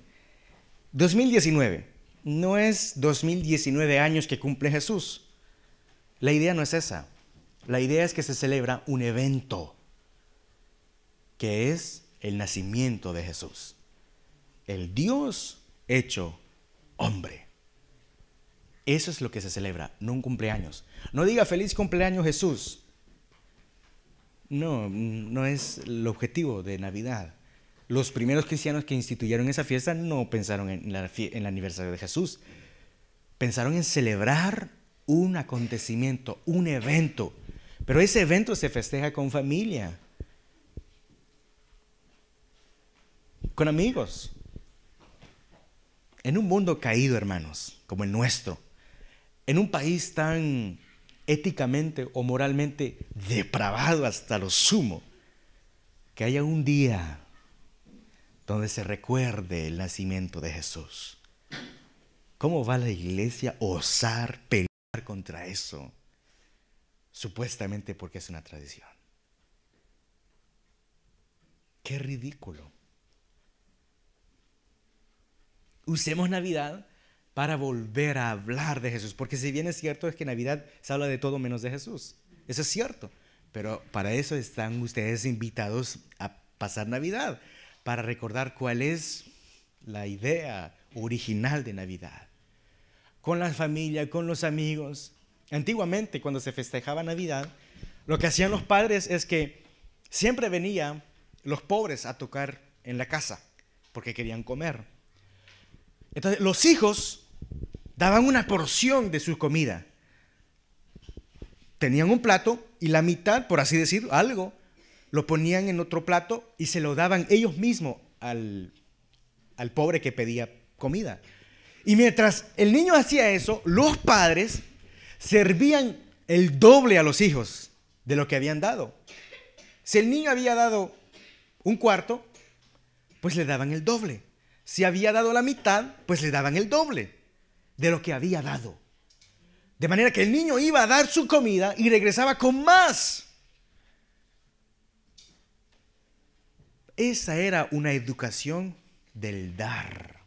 2019. No es 2019 años que cumple Jesús. La idea no es esa. La idea es que se celebra un evento, que es el nacimiento de Jesús. El Dios hecho hombre. Eso es lo que se celebra, no un cumpleaños. No diga feliz cumpleaños Jesús. No es el objetivo de Navidad. Los primeros cristianos que instituyeron esa fiesta no pensaron en el aniversario de Jesús. Pensaron en celebrar un acontecimiento, un evento. Pero ese evento se festeja con familia, con amigos. En un mundo caído, hermanos, como el nuestro, en un país tan éticamente o moralmente depravado hasta lo sumo, que haya un día donde se recuerde el nacimiento de Jesús. ¿Cómo va la iglesia a osar pelear contra eso? Supuestamente porque es una tradición. ¡Qué ridículo! Usemos Navidad para volver a hablar de Jesús, porque si bien es cierto es que Navidad se habla de todo menos de Jesús. Eso es cierto, pero para eso están ustedes invitados a pasar Navidad, para recordar cuál es la idea original de Navidad. Con la familia, con los amigos. Antiguamente, cuando se festejaba Navidad, lo que hacían los padres es que siempre venían los pobres a tocar en la casa, porque querían comer. Entonces, los hijos daban una porción de su comida. Tenían un plato y la mitad, por así decir, algo, lo ponían en otro plato y se lo daban ellos mismos al pobre que pedía comida. Y mientras el niño hacía eso, los padres servían el doble a los hijos de lo que habían dado. Si el niño había dado un cuarto, pues le daban el doble. Si había dado la mitad, pues le daban el doble de lo que había dado. De manera que el niño iba a dar su comida y regresaba con más. Esa era una educación del dar.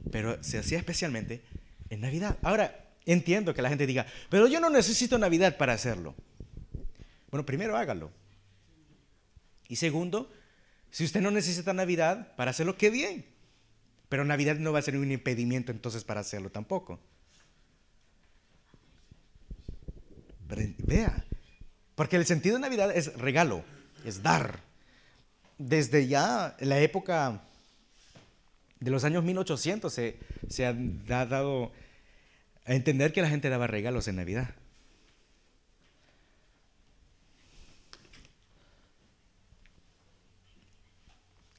Pero se hacía especialmente en Navidad. Ahora, entiendo que la gente diga, pero yo no necesito Navidad para hacerlo. Bueno, primero hágalo. Y segundo, si usted no necesita Navidad para hacerlo, qué bien. Pero Navidad no va a ser un impedimento entonces para hacerlo tampoco. Pero vea, porque el sentido de Navidad es regalo, es dar. Desde ya la época de los años 1800 se ha dado a entender que la gente daba regalos en Navidad.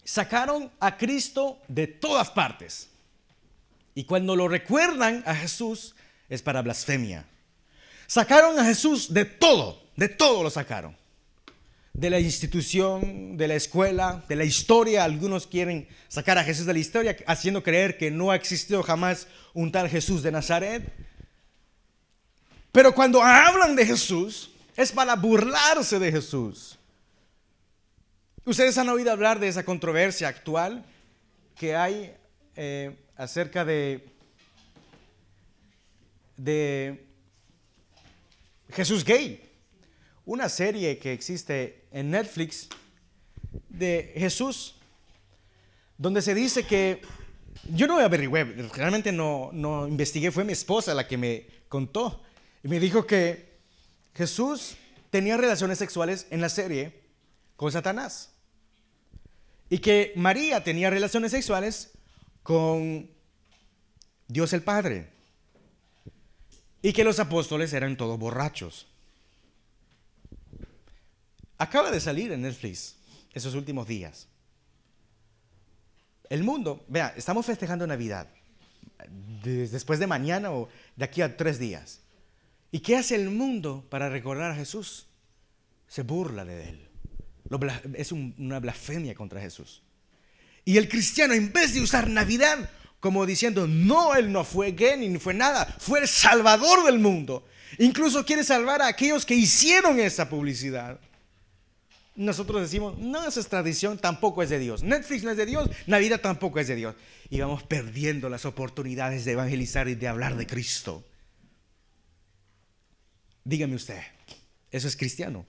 Sacaron a Cristo de todas partes. Y cuando lo recuerdan a Jesús es para blasfemia. Sacaron a Jesús de todo lo sacaron. De la institución, de la escuela, de la historia. Algunos quieren sacar a Jesús de la historia, haciendo creer que no ha existido jamás un tal Jesús de Nazaret. Pero cuando hablan de Jesús, es para burlarse de Jesús. Ustedes han oído hablar de esa controversia actual que hay acerca de Jesús Gay, una serie que existe en Netflix de Jesús, donde se dice que, yo no averigüé, realmente no investigué, fue mi esposa la que me contó, y me dijo que Jesús tenía relaciones sexuales en la serie con Satanás. Y que María tenía relaciones sexuales con Dios el Padre. Y que los apóstoles eran todos borrachos. Acaba de salir en Netflix esos últimos días. El mundo, vea, estamos festejando Navidad. Después de mañana o de aquí a 3 días. ¿Y qué hace el mundo para recordar a Jesús? Se burla de él. Es una blasfemia contra Jesús. Y el cristiano, en vez de usar Navidad como diciendo, no, él no fue gay ni fue nada, fue el salvador del mundo. Incluso quiere salvar a aquellos que hicieron esa publicidad. Nosotros decimos, no, esa es tradición, tampoco es de Dios. Netflix no es de Dios, Navidad tampoco es de Dios. Y vamos perdiendo las oportunidades de evangelizar y de hablar de Cristo. Dígame usted, ¿eso es cristiano?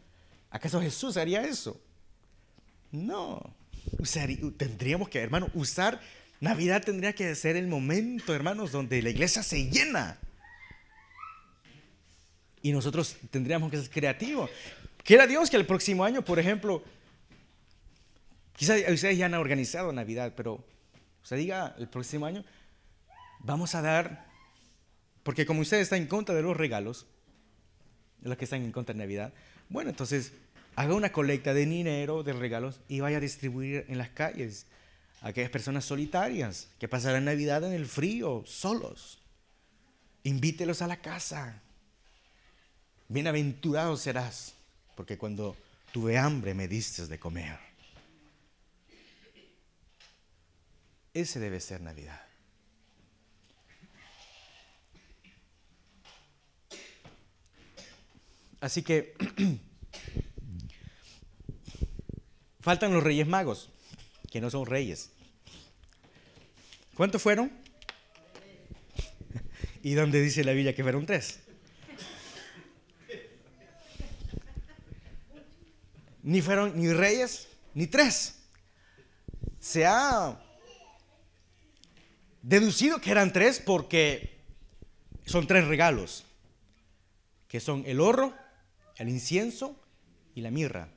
¿Acaso Jesús haría eso? No. Tendríamos que, hermano, usar Navidad tendría que ser el momento, hermanos, donde la iglesia se llena. Y nosotros tendríamos que ser creativos. Quiera Dios que el próximo año, por ejemplo, quizás ustedes ya han organizado Navidad, pero usted diga el próximo año, vamos a dar, porque como usted está en contra de los regalos, los que están en contra de Navidad, bueno, entonces haga una colecta de dinero, de regalos y vaya a distribuir en las calles a aquellas personas solitarias que pasarán Navidad en el frío, solos. Invítelos a la casa. Bienaventurado serás, porque cuando tuve hambre me diste de comer. Ese debe ser Navidad. Así que faltan los Reyes Magos, que no son reyes. ¿Cuántos fueron? ¿Y dónde dice la Biblia que fueron 3? Ni fueron ni reyes ni 3. Se ha deducido que eran 3 porque son 3 regalos, que son el oro, el incienso y la mirra.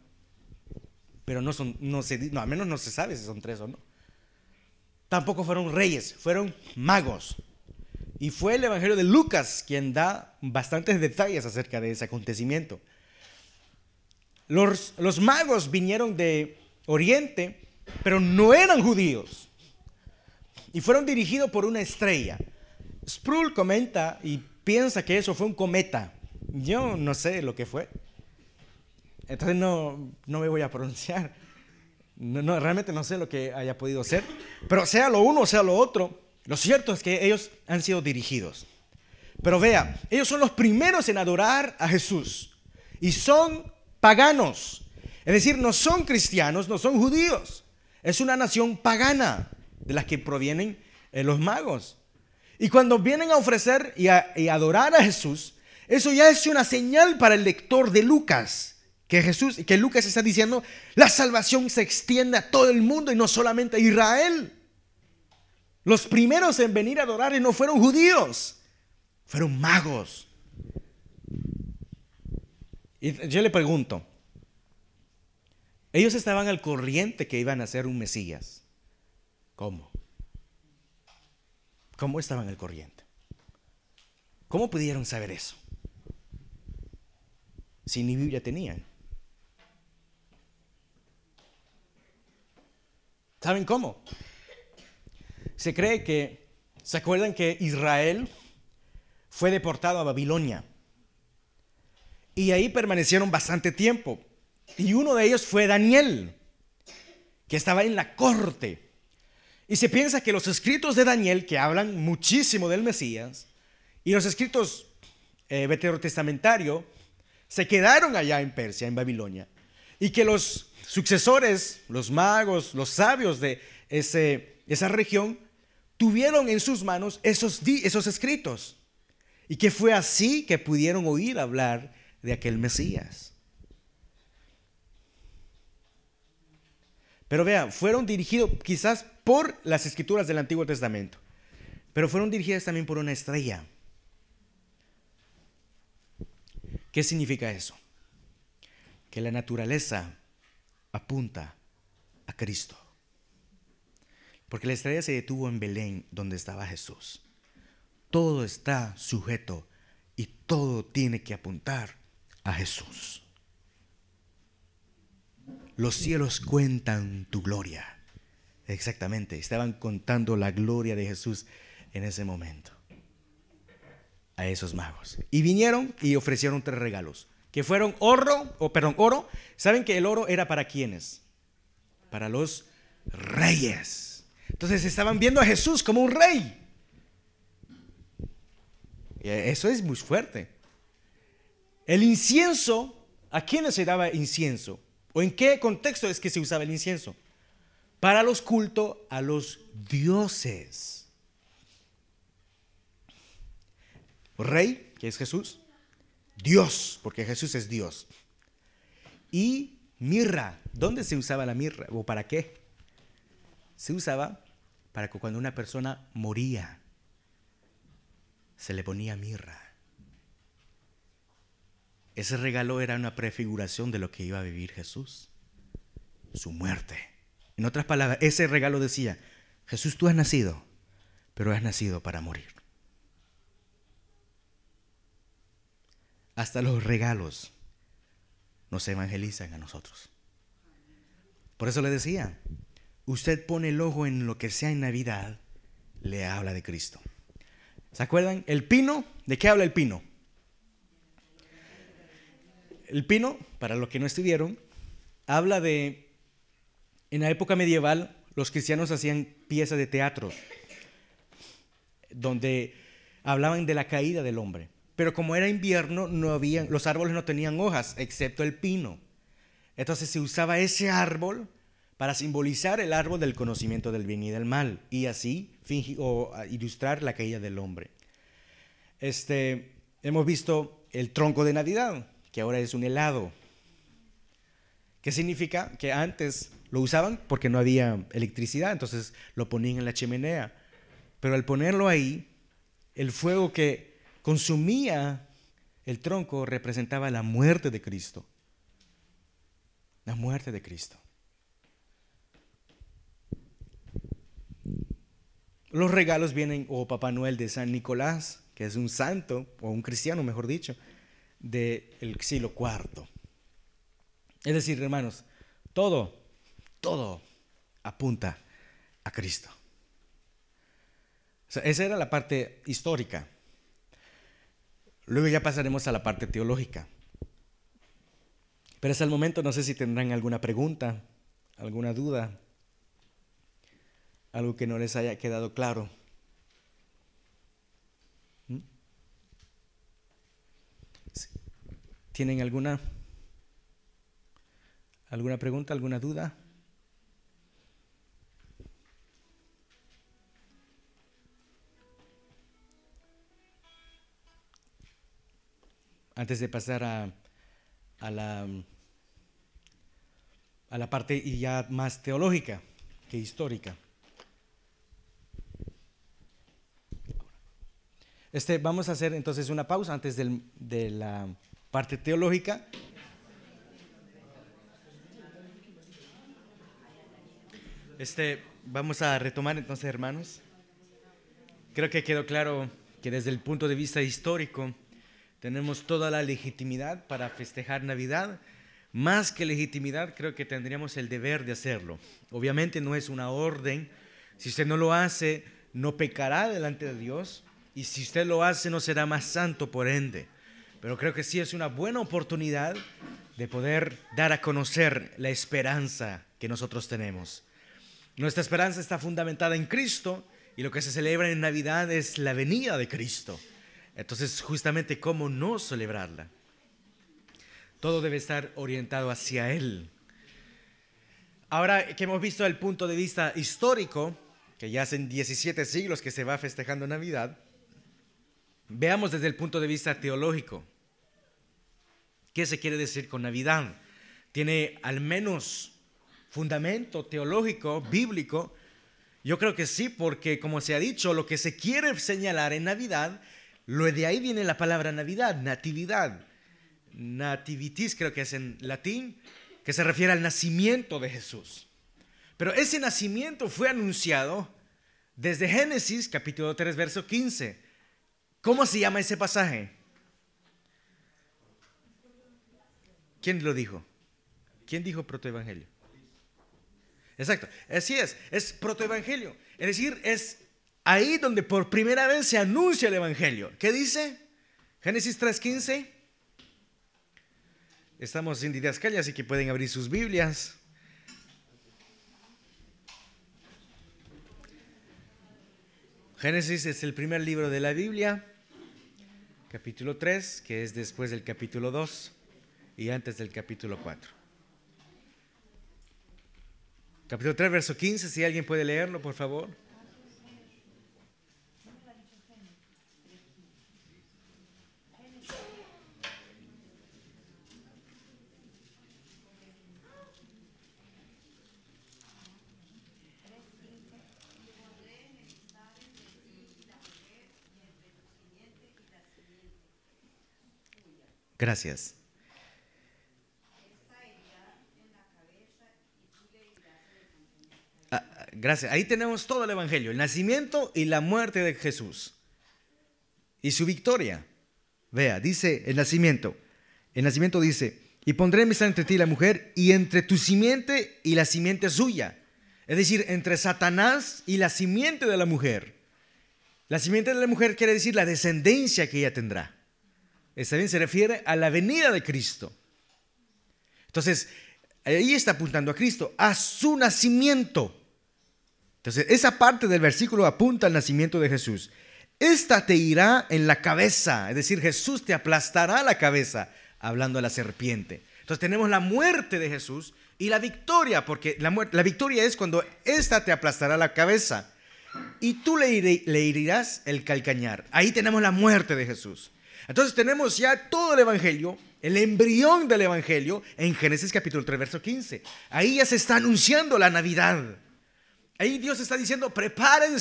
Pero al menos no se sabe si son 3 o no. Tampoco fueron reyes, fueron magos. Y fue el Evangelio de Lucas quien da bastantes detalles acerca de ese acontecimiento. Los magos vinieron de Oriente, pero no eran judíos. Y fueron dirigidos por una estrella. Sproul comenta y piensa que eso fue un cometa. Yo no sé lo que fue. Entonces no me voy a pronunciar. Realmente no sé lo que haya podido ser. Pero sea lo uno o sea lo otro, Lo cierto es que ellos han sido dirigidos. Pero vea, ellos son los primeros en adorar a Jesús. Y son paganos. Es decir, no son cristianos, no son judíos. Es una nación pagana de las que provienen los magos. Y cuando vienen a ofrecer y adorar a Jesús, eso ya es una señal para el lector de Lucas. Que Lucas está diciendo, la salvación se extiende a todo el mundo y no solamente a Israel. Los primeros en venir a adorar no fueron judíos, fueron magos. Y yo le pregunto, ellos estaban al corriente que iban a ser un Mesías. ¿Cómo? ¿Cómo estaban al corriente? ¿Cómo pudieron saber eso? Si ni Biblia tenían. ¿Saben cómo? Se cree que, ¿se acuerdan que Israel fue deportado a Babilonia? Y ahí permanecieron bastante tiempo. Y uno de ellos fue Daniel, que estaba en la corte. Y se piensa que los escritos de Daniel, que hablan muchísimo del Mesías, y los escritos veterotestamentarios, se quedaron allá en Persia, en Babilonia. Y que los sucesores, los magos, los sabios de esa región, tuvieron en sus manos esos escritos. Y que fue así que pudieron oír hablar de aquel Mesías. Pero vean, fueron dirigidos quizás por las escrituras del Antiguo Testamento, pero fueron dirigidas también por una estrella. ¿Qué significa eso? Que la naturaleza apunta a Cristo. Porque la estrella se detuvo en Belén, donde estaba Jesús. Todo está sujeto y todo tiene que apuntar a Jesús. Los cielos cuentan tu gloria. Exactamente, estaban contando la gloria de Jesús en ese momento a esos magos. Y vinieron y ofrecieron 3 regalos, que fueron oro. ¿Saben que el oro era para quiénes? Para los reyes. Entonces estaban viendo a Jesús como un rey. Y eso es muy fuerte. El incienso, ¿a quiénes se daba incienso? ¿O en qué contexto es que se usaba el incienso? Para los cultos a los dioses. Rey, que es Jesús. Dios, porque Jesús es Dios. Y mirra. ¿Dónde se usaba la mirra? ¿O para qué? Se usaba para que cuando una persona moría, se le ponía mirra. Ese regalo era una prefiguración de lo que iba a vivir Jesús, su muerte. En otras palabras, ese regalo decía, Jesús, tú has nacido, pero has nacido para morir. Hasta los regalos nos evangelizan a nosotros. Por eso le decía, usted pone el ojo en lo que sea en Navidad, le habla de Cristo. ¿Se acuerdan? El pino, ¿de qué habla el pino? El pino, para los que no estuvieron, habla de, en la época medieval, los cristianos hacían piezas de teatro, donde hablaban de la caída del hombre. Pero como era invierno, los árboles no tenían hojas, excepto el pino. Entonces se usaba ese árbol para simbolizar el árbol del conocimiento del bien y del mal, y así ilustrar la caída del hombre. Hemos visto el tronco de Navidad, que ahora es un helado. ¿Qué significa? Que antes lo usaban porque no había electricidad, entonces lo ponían en la chimenea. Pero al ponerlo ahí, el fuego que consumía el tronco representaba la muerte de Cristo. La muerte de Cristo. Los regalos vienen, o Papá Noel de San Nicolás, que es un santo, o un cristiano, mejor dicho, del siglo IV. Es decir, hermanos, todo apunta a Cristo. O sea, esa era la parte histórica. Luego ya pasaremos a la parte teológica. Pero hasta el momento no sé si tendrán alguna pregunta, alguna duda, algo que no les haya quedado claro. ¿Tienen alguna pregunta, alguna duda? Antes de pasar a la parte ya más teológica que histórica. Vamos a hacer entonces una pausa antes de la parte teológica. Vamos a retomar entonces, hermanos. Creo que quedó claro que desde el punto de vista histórico tenemos toda la legitimidad para festejar Navidad. Más que legitimidad, creo que tendríamos el deber de hacerlo. Obviamente no es una orden. Si usted no lo hace, no pecará delante de Dios. Y si usted lo hace, no será más santo por ende. Pero creo que sí es una buena oportunidad de poder dar a conocer la esperanza que nosotros tenemos. Nuestra esperanza está fundamentada en Cristo y lo que se celebra en Navidad es la venida de Cristo. Entonces, justamente, ¿cómo no celebrarla? Todo debe estar orientado hacia Él. Ahora que hemos visto el punto de vista histórico, que ya hacen 17 siglos que se va festejando Navidad, veamos desde el punto de vista teológico. ¿Qué se quiere decir con Navidad? ¿Tiene al menos fundamento teológico, bíblico? Yo creo que sí, porque como se ha dicho, lo que se quiere señalar en Navidad, lo de ahí viene la palabra Navidad, natividad. Nativitas creo que es en latín, que se refiere al nacimiento de Jesús. Pero ese nacimiento fue anunciado desde Génesis capítulo 3 verso 15. ¿Cómo se llama ese pasaje? ¿Quién lo dijo? ¿Quién dijo protoevangelio? Exacto, así es protoevangelio. Es decir, es ahí donde por primera vez se anuncia el evangelio. ¿Qué dice? Génesis 3:15. Estamos en didascalia, así que pueden abrir sus Biblias. Génesis es el primer libro de la Biblia, capítulo 3, que es después del capítulo 2 y antes del capítulo 4. Capítulo 3, verso 15, si alguien puede leerlo, por favor. Gracias. Gracias. Ahí tenemos todo el evangelio, el nacimiento y la muerte de Jesús y su victoria. Vea, dice el nacimiento dice: y pondré enemistad entre ti y la mujer, y entre tu simiente y la simiente suya. Es decir, entre Satanás y la simiente de la mujer. La simiente de la mujer quiere decir la descendencia que ella tendrá. Esta bien se refiere a la venida de Cristo. Entonces, ahí está apuntando a Cristo, a su nacimiento. Entonces, esa parte del versículo apunta al nacimiento de Jesús. Esta te irá en la cabeza, es decir, Jesús te aplastará la cabeza, hablando a la serpiente. Entonces, tenemos la muerte de Jesús y la victoria, porque la victoria es cuando esta te aplastará la cabeza y tú le herirás el calcañar. Ahí tenemos la muerte de Jesús. Entonces tenemos ya todo el evangelio, el embrión del evangelio en Génesis capítulo 3 verso 15. Ahí ya se está anunciando la Navidad. Ahí Dios está diciendo: prepárate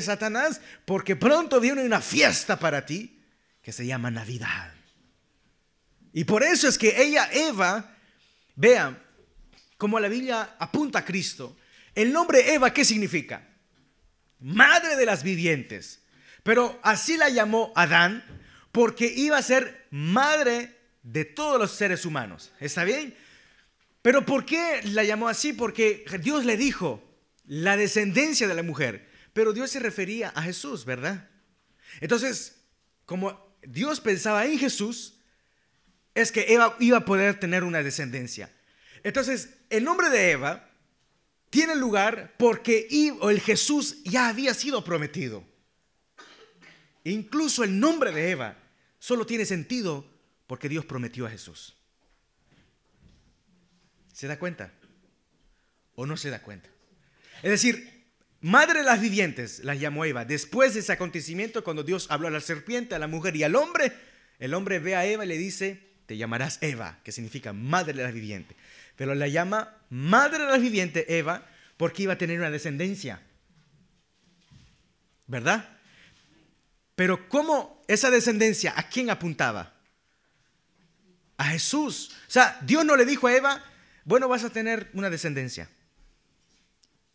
Satanás, porque pronto viene una fiesta para ti que se llama Navidad. Y por eso es que Eva, vean como la Biblia apunta a Cristo. El nombre Eva, ¿qué significa? Madre de las vivientes. Pero así la llamó Adán porque iba a ser madre de todos los seres humanos. ¿Está bien? Pero ¿por qué la llamó así? Porque Dios le dijo la descendencia de la mujer. Pero Dios se refería a Jesús, ¿verdad? Entonces, como Dios pensaba en Jesús, es que Eva iba a poder tener una descendencia. Entonces, el nombre de Eva tiene lugar porque el Jesús ya había sido prometido. Incluso el nombre de Eva solo tiene sentido Porque Dios prometió a Jesús. ¿Se da cuenta? ¿O no se da cuenta? Es decir, madre de las vivientes las llamó Eva. Después de ese acontecimiento, cuando Dios habló a la serpiente, a la mujer y al hombre, el hombre ve a Eva y le dice, te llamarás Eva, que significa madre de las vivientes. Pero la llama madre de las vivientes Eva porque iba a tener una descendencia. ¿Verdad? Pero ¿cómo esa descendencia a quién apuntaba? A Jesús. O sea, Dios no le dijo a Eva, bueno, vas a tener una descendencia.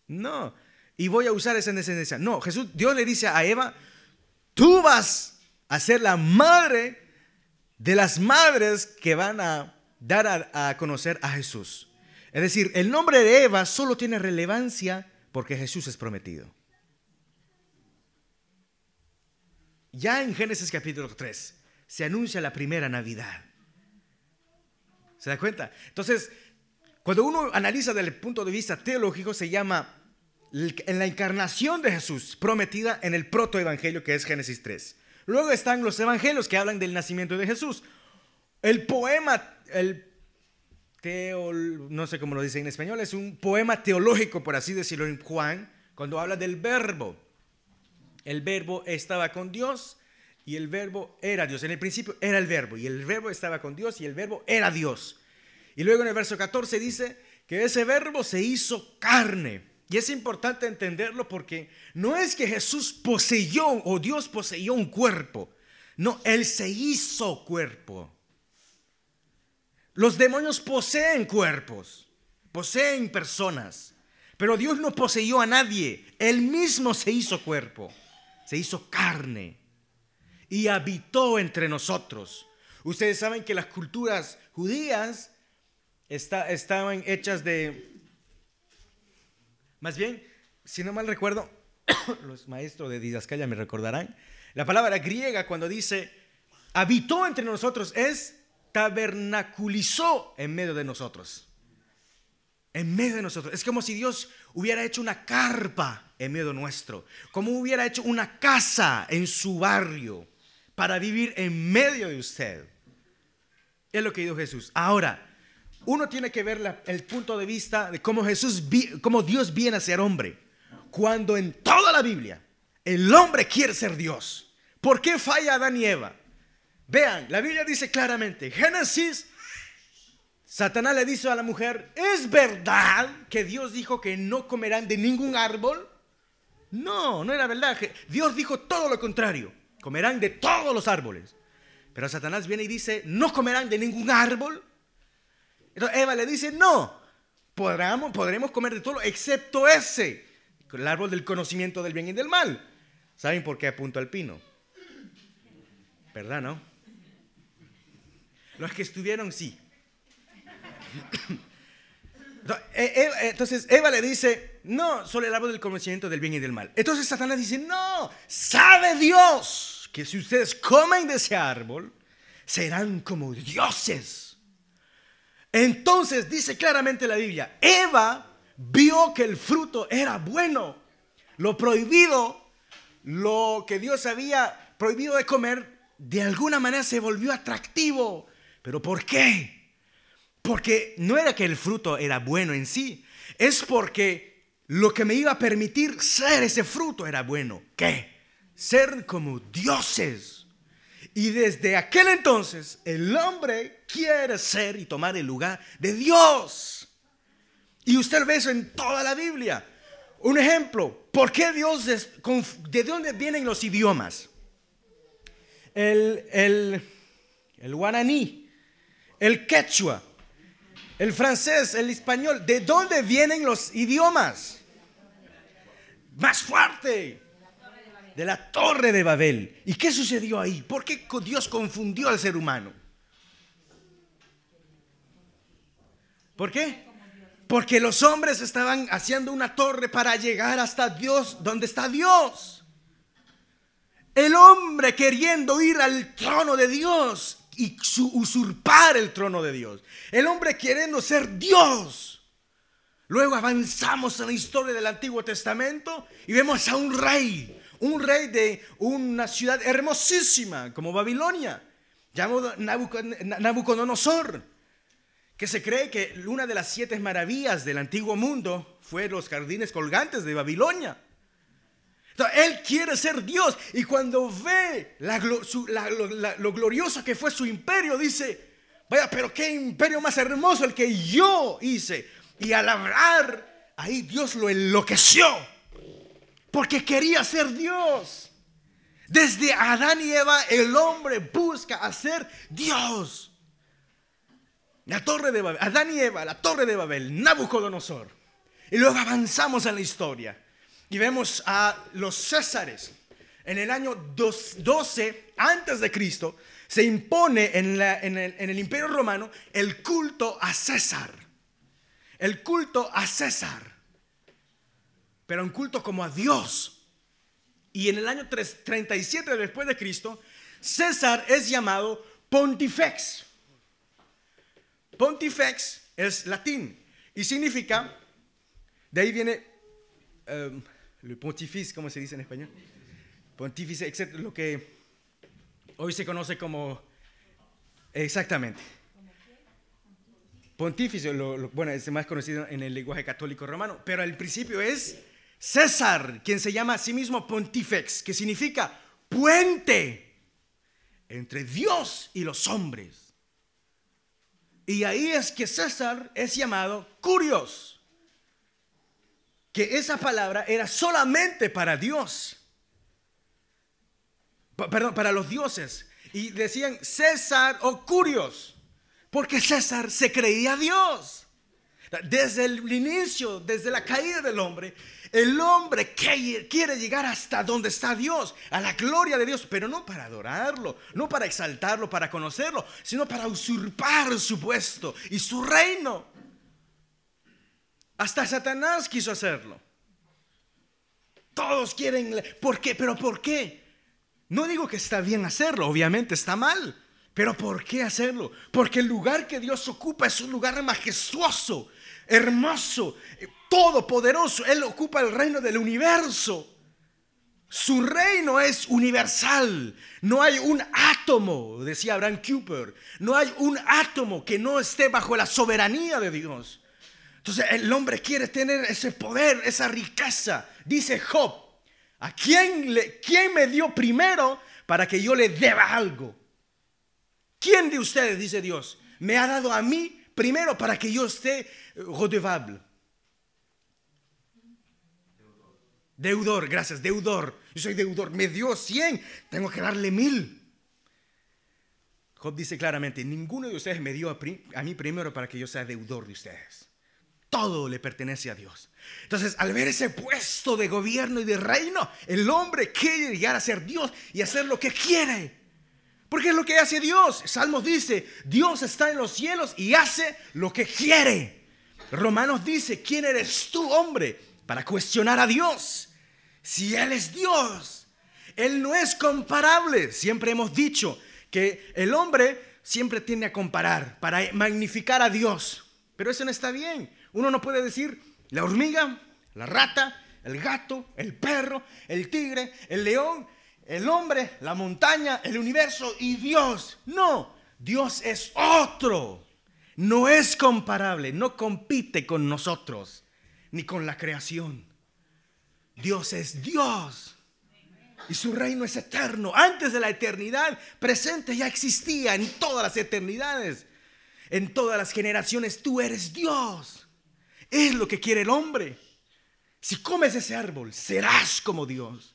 No. Y voy a usar esa descendencia. No, Dios le dice a Eva, tú vas a ser la madre de las madres que van a dar a conocer a Jesús. Es decir, el nombre de Eva solo tiene relevancia porque Jesús es prometido. Ya en Génesis capítulo 3 se anuncia la primera Navidad. ¿Se da cuenta? Entonces, cuando uno analiza desde el punto de vista teológico, se llama en la encarnación de Jesús prometida en el protoevangelio que es Génesis 3. Luego están los evangelios que hablan del nacimiento de Jesús. El poema, no sé cómo lo dice en español, es un poema teológico, por así decirlo, en Juan, cuando habla del verbo. El verbo estaba con Dios y el verbo era Dios. En el principio era el verbo y el verbo estaba con Dios y el verbo era Dios. Y luego en el verso 14 dice que ese verbo se hizo carne. Y es importante entenderlo porque no es que Jesús poseyó o Dios poseyó un cuerpo. No, Él se hizo cuerpo. Los demonios poseen cuerpos, poseen personas. Pero Dios no poseyó a nadie. Él mismo se hizo cuerpo. Se hizo carne y habitó entre nosotros. Ustedes saben que las culturas judías estaban hechas de, más bien, si no mal recuerdo, los maestros de didascalia me recordarán, la palabra griega cuando dice habitó entre nosotros es tabernaculizó en medio de nosotros. En medio de nosotros. Es como si Dios hubiera hecho una carpa en medio nuestro. Como hubiera hecho una casa en su barrio para vivir en medio de usted. Es lo que dijo Jesús. Ahora, uno tiene que ver el punto de vista de cómo cómo Dios viene a ser hombre. Cuando en toda la Biblia el hombre quiere ser Dios. ¿Por qué falla Adán y Eva? Vean, la Biblia dice claramente, Génesis, Satanás le dice a la mujer, ¿es verdad que Dios dijo que no comerán de ningún árbol? No, no era verdad. Dios dijo todo lo contrario, comerán de todos los árboles. Pero Satanás viene y dice, ¿no comerán de ningún árbol? Entonces Eva le dice, no, podremos comer de todo excepto ese, el árbol del conocimiento del bien y del mal. ¿Saben por qué apunto al pino? ¿Verdad, no? Los que estuvieron, sí. Entonces Eva le dice, no, solo el árbol del conocimiento del bien y del mal. Entonces Satanás dice, no, sabe Dios que si ustedes comen de ese árbol, serán como dioses. Entonces dice claramente la Biblia, Eva vio que el fruto era bueno. Lo prohibido, lo que Dios había prohibido de comer, de alguna manera se volvió atractivo. ¿Pero por qué? Porque no era que el fruto era bueno en sí, es porque lo que me iba a permitir ser ese fruto era bueno. ¿Qué? Ser como dioses. Y desde aquel entonces el hombre quiere ser y tomar el lugar de Dios. Y usted ve eso en toda la Biblia. Un ejemplo, ¿por qué Dios de dónde vienen los idiomas? El guaraní, el quechua, el francés, el español. ¿De dónde vienen los idiomas? Más fuerte. De la Torre de Babel. ¿Y qué sucedió ahí? ¿Por qué Dios confundió al ser humano? ¿Por qué? Porque los hombres estaban haciendo una torre para llegar hasta Dios, donde está Dios. El hombre queriendo ir al trono de Dios y usurpar el trono de Dios. El hombre queriendo ser Dios. Luego avanzamos en la historia del Antiguo Testamento y vemos a un rey de una ciudad hermosísima como Babilonia. llamado Nabucodonosor, que se cree que una de las 7 maravillas del antiguo mundo fue los jardines colgantes de Babilonia. Entonces, él quiere ser Dios, y cuando ve lo glorioso que fue su imperio, dice: vaya, pero qué imperio más hermoso el que yo hice. Y al hablar, ahí Dios lo enloqueció, porque quería ser Dios. Desde Adán y Eva, el hombre busca hacer Dios. La torre de Babel, Adán y Eva, la torre de Babel, Nabucodonosor. Y luego avanzamos en la historia y vemos a los Césares. En el año 12 antes de Cristo se impone en el Imperio Romano el culto a César. El culto a César, pero un culto como a Dios. Y en el año 37 después de Cristo, César es llamado Pontifex. Pontifex es latín y significa, de ahí viene el pontifice, ¿cómo se dice en español? Pontífice, etc., lo que hoy se conoce como, exactamente, pontífice, bueno, es más conocido en el lenguaje católico romano, pero al principio es César, quien se llama a sí mismo Pontifex, que significa puente entre Dios y los hombres. Y ahí es que César es llamado Curios, que esa palabra era solamente para Dios, perdón, para los dioses. Y decían César o Curios, porque César se creía Dios. Desde el inicio, desde la caída del hombre, el hombre quiere llegar hasta donde está Dios, a la gloria de Dios, pero no para adorarlo, no para exaltarlo, para conocerlo, sino para usurpar su puesto y su reino. Hasta Satanás quiso hacerlo. Todos quieren. ¿Por qué? ¿Pero por qué? No digo que está bien hacerlo, obviamente está mal. ¿Pero por qué hacerlo? Porque el lugar que Dios ocupa es un lugar majestuoso, hermoso, todopoderoso. Él ocupa el reino del universo. Su reino es universal. No hay un átomo, decía Abraham Kuyper, no hay un átomo que no esté bajo la soberanía de Dios. Entonces el hombre quiere tener ese poder, esa riqueza. Dice Job: ¿a quién me dio primero para que yo le deba algo? ¿Quién de ustedes, dice Dios, me ha dado a mí primero para que yo esté redevable? Deudor, gracias, deudor. Yo soy deudor, me dio 100, tengo que darle 1000. Job dice claramente: ninguno de ustedes me dio a mí primero para que yo sea deudor de ustedes. Todo le pertenece a Dios. Entonces, al ver ese puesto de gobierno y de reino, el hombre quiere llegar a ser Dios y hacer lo que quiere. Porque es lo que hace Dios. Salmos dice: Dios está en los cielos y hace lo que quiere. Romanos dice: ¿quién eres tú, hombre, para cuestionar a Dios? Si Él es Dios, Él no es comparable. Siempre hemos dicho que el hombre siempre tiende a comparar para magnificar a Dios. Pero eso no está bien. Uno no puede decir la hormiga, la rata, el gato, el perro, el tigre, el león, el hombre, la montaña, el universo y Dios. No, Dios es otro. No es comparable, no compite con nosotros ni con la creación. Dios es Dios y su reino es eterno. Antes de la eternidad presente ya existía en todas las eternidades, en todas las generaciones. Tú eres Dios. Es lo que quiere el hombre. Si comes ese árbol, serás como Dios.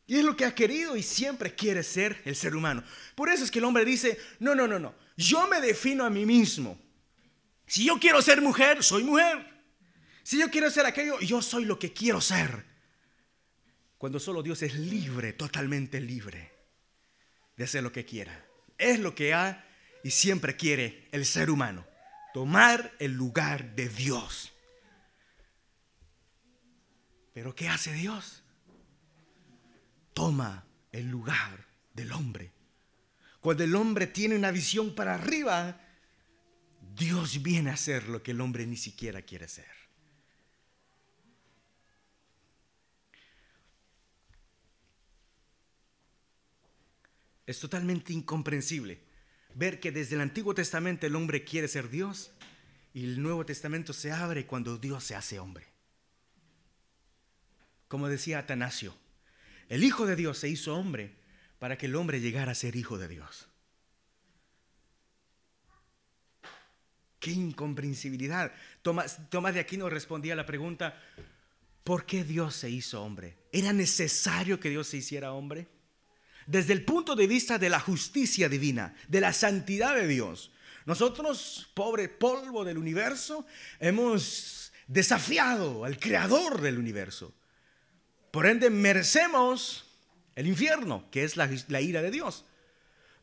Y es lo que ha querido y siempre quiere ser el ser humano. Por eso es que el hombre dice: no, yo me defino a mí mismo. Si yo quiero ser mujer, soy mujer. Si yo quiero ser aquello, yo soy lo que quiero ser. Cuando solo Dios es libre, totalmente libre de hacer lo que quiera. Es lo que ha y siempre quiere el ser humano: tomar el lugar de Dios. ¿Pero qué hace Dios? Toma el lugar del hombre. Cuando el hombre tiene una visión para arriba, Dios viene a hacer lo que el hombre ni siquiera quiere hacer. Es totalmente incomprensible ver que desde el Antiguo Testamento el hombre quiere ser Dios y el Nuevo Testamento se abre cuando Dios se hace hombre. Como decía Atanasio, el Hijo de Dios se hizo hombre para que el hombre llegara a ser hijo de Dios. ¡Qué incomprensibilidad! Tomás de Aquino respondía a la pregunta, ¿por qué Dios se hizo hombre? ¿Era necesario que Dios se hiciera hombre? Desde el punto de vista de la justicia divina, de la santidad de Dios, nosotros, pobre polvo del universo, hemos desafiado al creador del universo. Por ende, merecemos el infierno, que es la ira de Dios.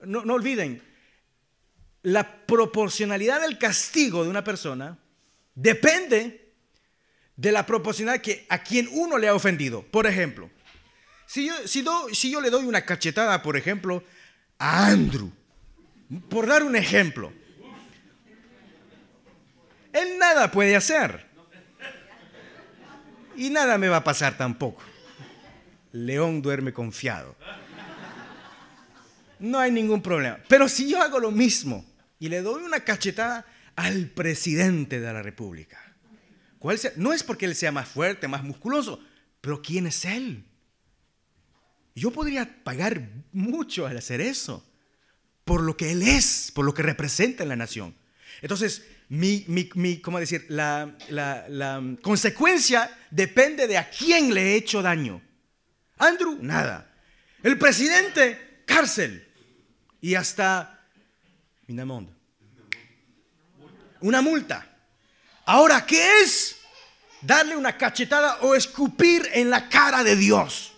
No olviden, la proporcionalidad del castigo de una persona depende de la proporcionalidad a quien uno le ha ofendido. Por ejemplo, si yo le doy una cachetada, por ejemplo, a Andrew, por dar un ejemplo, él nada puede hacer y nada me va a pasar tampoco. León duerme confiado. No hay ningún problema. Pero si yo hago lo mismo y le doy una cachetada al presidente de la República, no es porque él sea más fuerte, más musculoso, pero ¿quién es él? Yo podría pagar mucho al hacer eso, por lo que él es, por lo que representa en la nación. Entonces, ¿cómo decir? La consecuencia depende de a quién le he hecho daño. Andrew, nada. El presidente, cárcel. Y hasta una multa. Ahora, ¿qué es? Darle una cachetada o escupir en la cara de Dios.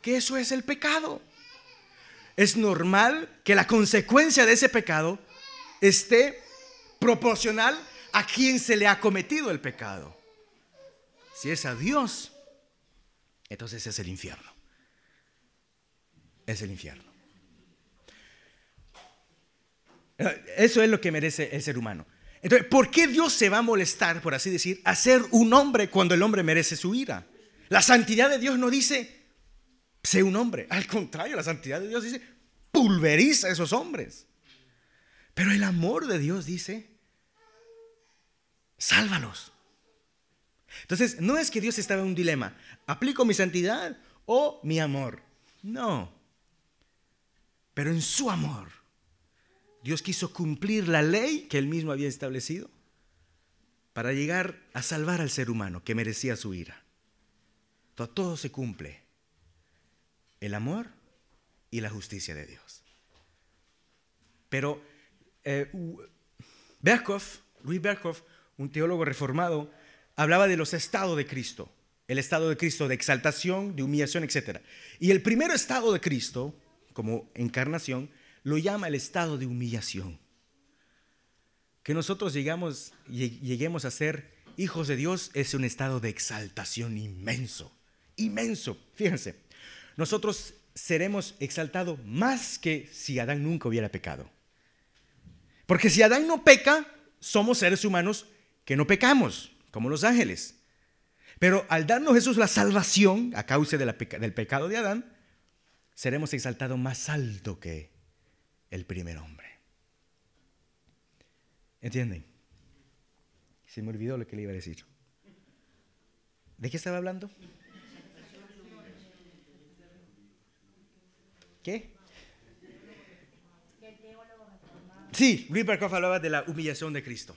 Que eso es el pecado. Es normal que la consecuencia de ese pecado esté proporcional a quien se le ha cometido el pecado. Si es a Dios, entonces es el infierno. Es el infierno. Eso es lo que merece el ser humano. Entonces, ¿por qué Dios se va a molestar, por así decir, a ser un hombre cuando el hombre merece su ira? La santidad de Dios no dice, sé un hombre. Al contrario, la santidad de Dios dice, pulveriza a esos hombres. Pero el amor de Dios dice, sálvalos. Entonces, no es que Dios estaba en un dilema, ¿aplico mi santidad o mi amor? No. Pero en su amor, Dios quiso cumplir la ley que él mismo había establecido para llegar a salvar al ser humano que merecía su ira. Todo se cumple. El amor y la justicia de Dios. Pero Louis Berkhoff, un teólogo reformado, hablaba de los estados de Cristo. El estado de Cristo de exaltación, de humillación, etc. Y el primer estado de Cristo, como encarnación, lo llama el estado de humillación. Que nosotros lleguemos a ser hijos de Dios es un estado de exaltación inmenso. Inmenso. Fíjense, nosotros seremos exaltados más que si Adán nunca hubiera pecado. Porque si Adán no peca, somos seres humanos que no pecamos, como los ángeles. Pero al darnos Jesús la salvación a causa del pecado de Adán, seremos exaltados más alto que el primer hombre. ¿Entienden? Se me olvidó lo que le iba a decir. ¿De qué estaba hablando? ¿Qué? Sí, Louis Berkhoff hablaba de la humillación de Cristo.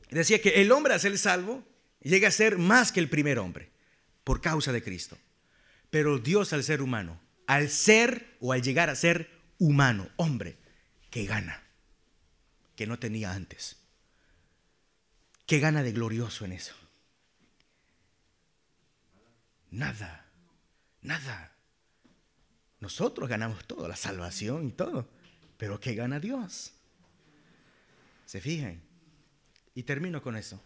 Decía que el hombre, al ser salvo, llega a ser más que el primer hombre por causa de Cristo. Pero Dios, al ser humano, al ser o al llegar a ser humano, hombre, ¿qué gana? Que no tenía antes. ¿Qué gana de glorioso en eso? Nada, nada. Nosotros ganamos todo, la salvación y todo. Pero ¿qué gana Dios? ¿Se fijan? Y termino con eso.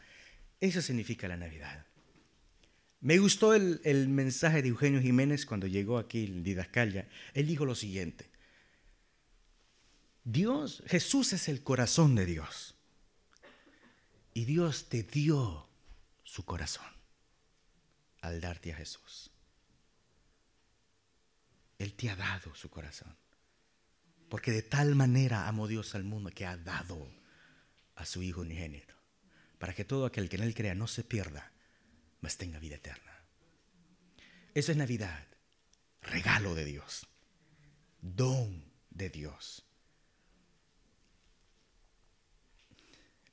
Eso significa la Navidad. Me gustó el mensaje de Eugenio Jiménez cuando llegó aquí en Didascalia. Él dijo lo siguiente. Jesús es el corazón de Dios. Y Dios te dio su corazón al darte a Jesús. Él te ha dado su corazón. Porque de tal manera amó Dios al mundo que ha dado a su Hijo unigénito, para que todo aquel que en Él crea no se pierda, mas tenga vida eterna. Eso es Navidad, regalo de Dios, don de Dios.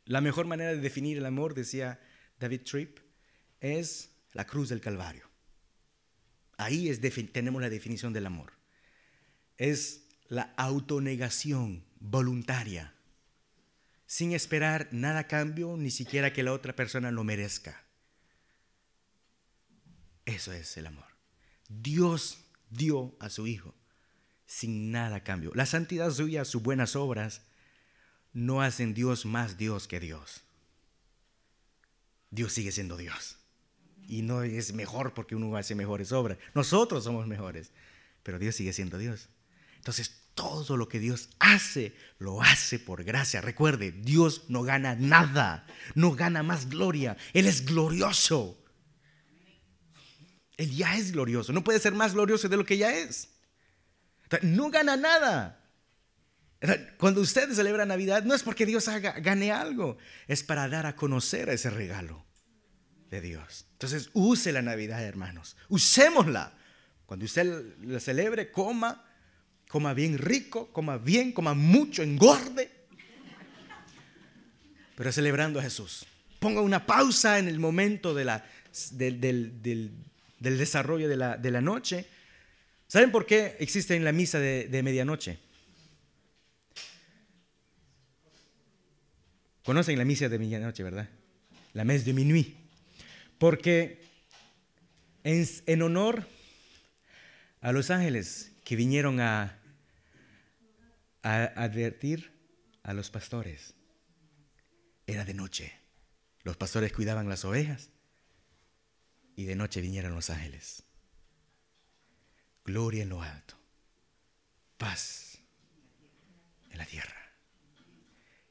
La mejor manera de definir el amor, decía David Tripp, es la cruz del Calvario. Ahí tenemos la definición del amor. Es la autonegación voluntaria, sin esperar nada a cambio, ni siquiera que la otra persona lo merezca. Eso es el amor. Dios dio a su Hijo sin nada a cambio. La santidad suya, sus buenas obras, no hacen Dios más Dios que Dios. Dios sigue siendo Dios. Y no es mejor porque uno hace mejores obras. Nosotros somos mejores, pero Dios sigue siendo Dios. Entonces, todo lo que Dios hace, lo hace por gracia. Recuerde, Dios no gana nada, no gana más gloria. Él es glorioso. Él ya es glorioso. No puede ser más glorioso de lo que ya es. No gana nada. Cuando usted celebra Navidad, no es porque Dios gane algo, es para dar a conocer ese regalo de Dios. Entonces, use la Navidad, hermanos. Usémosla. Cuando usted la celebre, coma bien rico, coma mucho, engorde. Pero celebrando a Jesús. Ponga una pausa en el momento del desarrollo de la noche. ¿Saben por qué existe en la misa de medianoche? Conocen la misa de medianoche, ¿verdad? La messe de minuit. Porque en honor a los ángeles que vinieron a advertir a los pastores, era de noche. Los pastores cuidaban las ovejas y de noche vinieron los ángeles. Gloria en lo alto, paz en la tierra.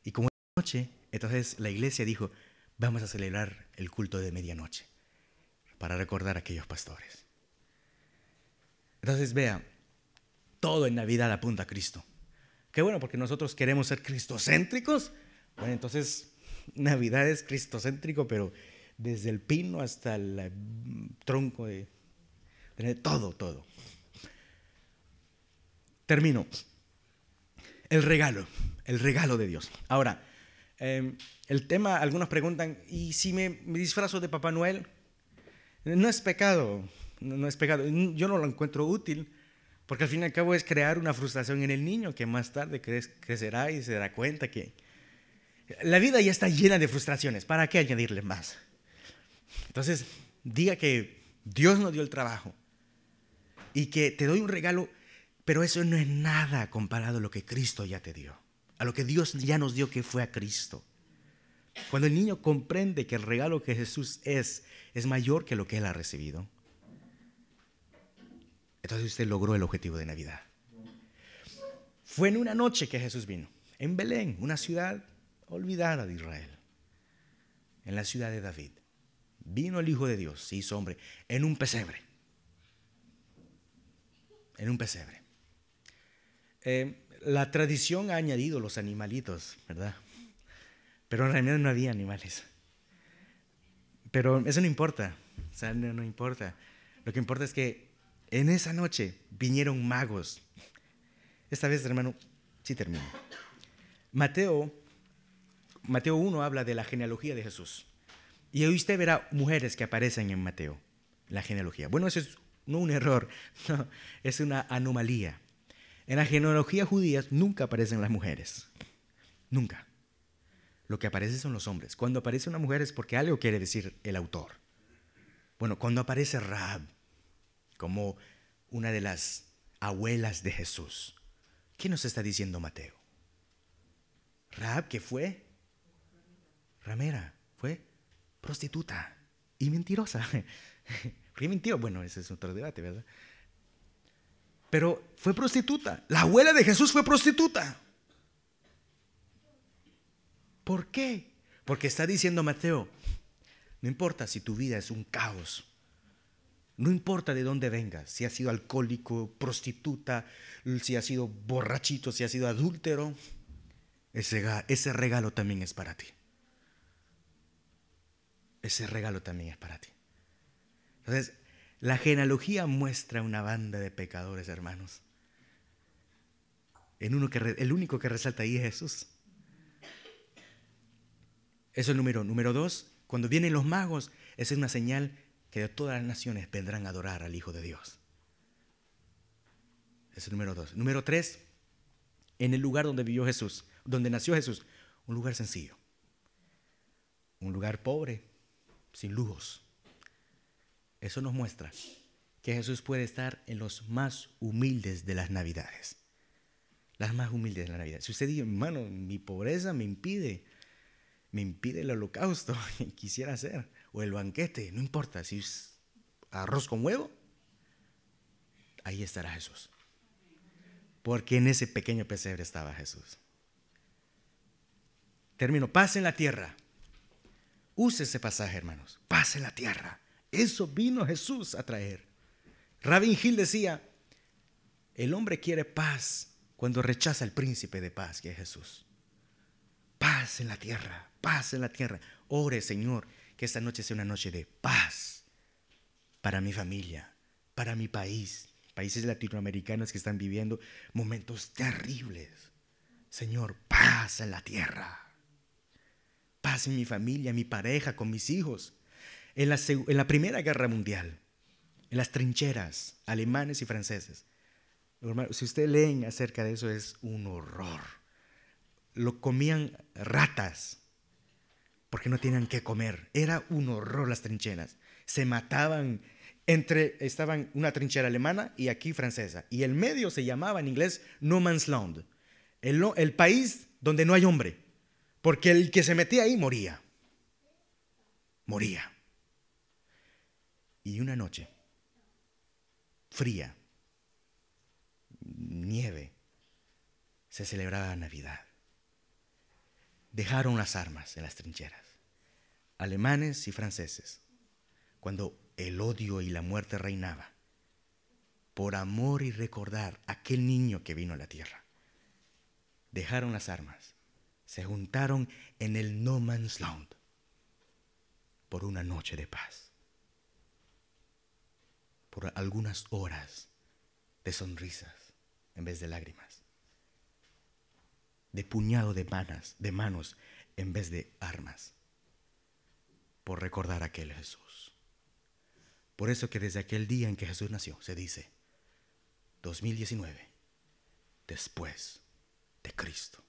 Y como era noche, entonces la iglesia dijo, vamos a celebrar el culto de medianoche para recordar a aquellos pastores. Entonces vea, todo en Navidad apunta a Cristo. Qué bueno, porque nosotros queremos ser cristocéntricos. Bueno, entonces Navidad es cristocéntrico, pero desde el pino hasta el tronco de todo. Termino. El regalo de Dios. Ahora, el tema, algunos preguntan, ¿y si me disfrazo de Papá Noel? No es pecado, no es pecado. Yo no lo encuentro útil, porque al fin y al cabo es crear una frustración en el niño que más tarde crecerá y se dará cuenta que la vida ya está llena de frustraciones. ¿Para qué añadirle más? Entonces, diga que Dios nos dio el trabajo y que te doy un regalo, pero eso no es nada comparado a lo que Cristo ya te dio, a lo que Dios ya nos dio, que fue a Cristo. Cuando el niño comprende que el regalo que Jesús es mayor que lo que él ha recibido, entonces usted logró el objetivo de Navidad. Fue en una noche que Jesús vino, en Belén, una ciudad olvidada de Israel, en la ciudad de David. Vino el Hijo de Dios, se hizo hombre, en un pesebre. En un pesebre. La tradición ha añadido los animalitos, ¿verdad? Pero en realidad no había animales. Pero eso no importa, o sea, no importa. Lo que importa es que en esa noche vinieron magos. Esta vez, hermano, sí termino. Mateo 1 habla de la genealogía de Jesús. Y hoy usted verá mujeres que aparecen en Mateo, la genealogía. Bueno, eso es no un error, no, es una anomalía. En la genealogía judía nunca aparecen las mujeres. Nunca. Lo que aparece son los hombres. Cuando aparece una mujer es porque algo quiere decir el autor. Bueno, cuando aparece Rahab como una de las abuelas de Jesús, ¿qué nos está diciendo Mateo? Rahab, ¿qué fue? Ramera, fue prostituta y mentirosa. ¿Qué mintió? Bueno, ese es otro debate, ¿verdad? Pero fue prostituta. La abuela de Jesús fue prostituta. ¿Por qué? Porque está diciendo Mateo, no importa si tu vida es un caos, No importa de dónde vengas, si has sido alcohólico, prostituta, si has sido borrachito, si has sido adúltero, ese regalo también es para ti. Ese regalo también es para ti. Entonces, la genealogía muestra una banda de pecadores, hermanos. El único que resalta ahí es Jesús. Eso es número 2. Cuando vienen los magos, esa es una señal que de todas las naciones vendrán a adorar al Hijo de Dios. Ese es número 2. Número 3, en el lugar donde vivió Jesús, donde nació Jesús, un lugar sencillo. Un lugar pobre, sin lujos. Eso nos muestra que Jesús puede estar en los más humildes de las Navidades. Las más humildes de la Navidad. Si usted dice, hermano, mi pobreza me impide el holocausto que quisiera hacer, o el banquete, no importa, si es arroz con huevo, ahí estará Jesús. Porque en ese pequeño pesebre estaba Jesús. Termino, paz en la tierra. Use ese pasaje, hermanos, paz en la tierra. Eso vino Jesús a traer. Rabbi Hill decía, el hombre quiere paz cuando rechaza al príncipe de paz, que es Jesús. Paz en la tierra, paz en la tierra. Ore, Señor, que esta noche sea una noche de paz para mi familia, para mi país, países latinoamericanos que están viviendo momentos terribles. Señor, paz en la tierra. Paz en mi familia, en mi pareja, con mis hijos. En la Primera Guerra Mundial, en las trincheras alemanes y franceses. Si ustedes leen acerca de eso, es un horror. Lo comían ratas porque no tenían qué comer. Era un horror las trincheras. Se mataban estaban una trinchera alemana y aquí francesa. Y el medio se llamaba en inglés No Man's Land. El país donde no hay hombre. Porque el que se metía ahí moría. Moría. Y una noche fría, nieve, se celebraba Navidad. Dejaron las armas en las trincheras, alemanes y franceses, cuando el odio y la muerte reinaba, por amor y recordar a aquel niño que vino a la tierra. Dejaron las armas, se juntaron en el No Man's Land por una noche de paz, por algunas horas de sonrisas en vez de lágrimas, de puñado de manos en vez de armas, por recordar a aquel Jesús. Por eso que desde aquel día en que Jesús nació, se dice 2019, después de Cristo.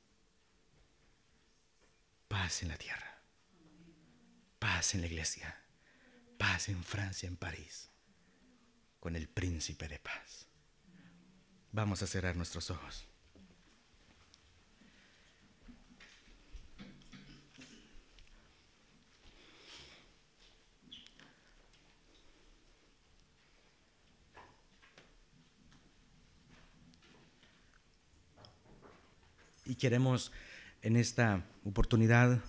Paz en la tierra, paz en la iglesia, paz en Francia, en París, con el príncipe de paz. Vamos a cerrar nuestros ojos. Y queremos en esta oportunidad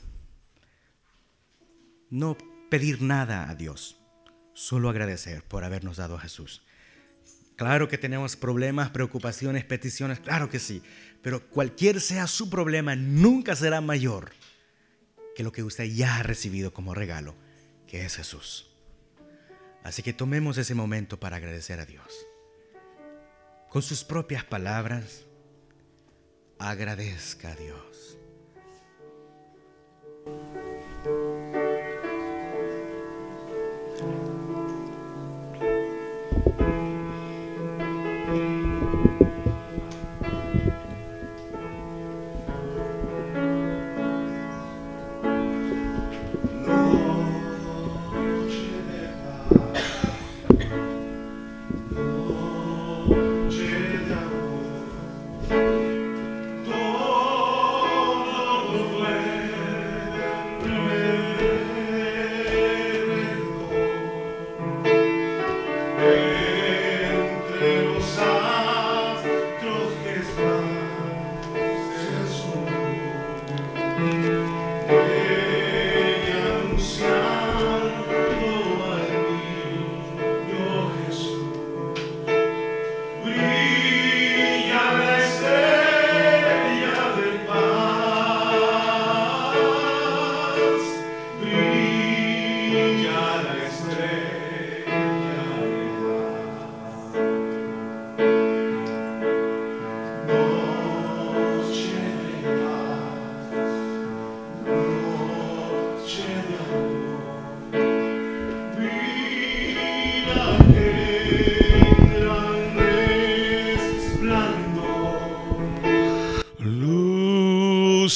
no pedir nada a Dios, solo agradecer por habernos dado a Jesús. Claro que tenemos problemas, preocupaciones, peticiones, claro que sí, pero cualquier sea su problema, nunca será mayor que lo que usted ya ha recibido como regalo, que es Jesús. Así que tomemos ese momento para agradecer a Dios. Con sus propias palabras, agradezca a Dios.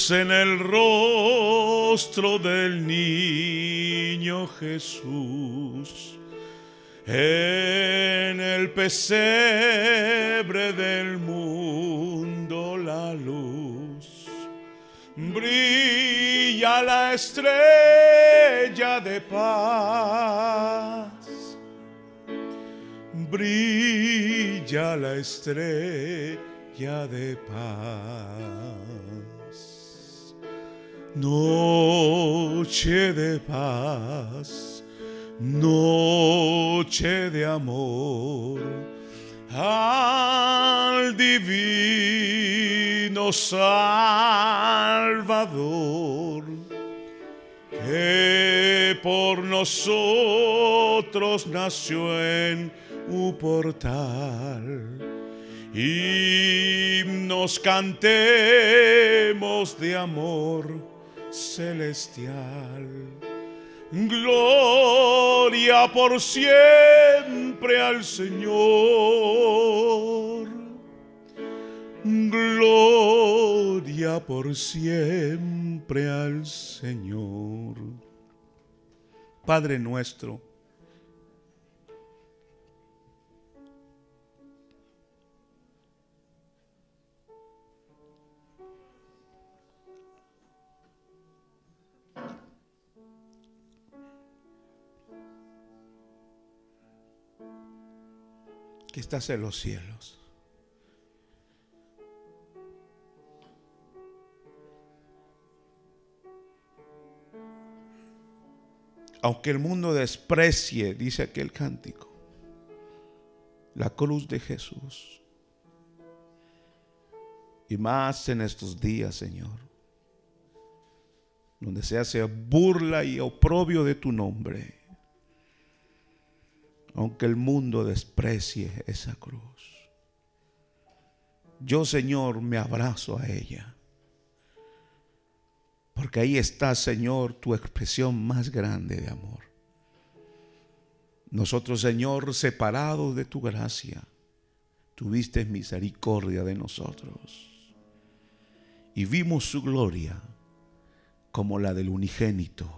En el rostro del niño Jesús, en el pesebre del mundo la luz, brilla la estrella de paz, brilla la estrella de paz. Noche de paz, noche de amor, al divino Salvador, que por nosotros nació en un portal. Himnos cantemos de amor celestial. Gloria por siempre al Señor. Gloria por siempre al Señor. Padre nuestro, que estás en los cielos, aunque el mundo desprecie, dice aquel cántico, la cruz de Jesús, y más en estos días, Señor, donde se hace burla y oprobio de tu nombre, aunque el mundo desprecie esa cruz, yo, Señor, me abrazo a ella, porque ahí está, Señor, tu expresión más grande de amor. Nosotros, Señor, separados de tu gracia, tuviste misericordia de nosotros y vimos su gloria como la del unigénito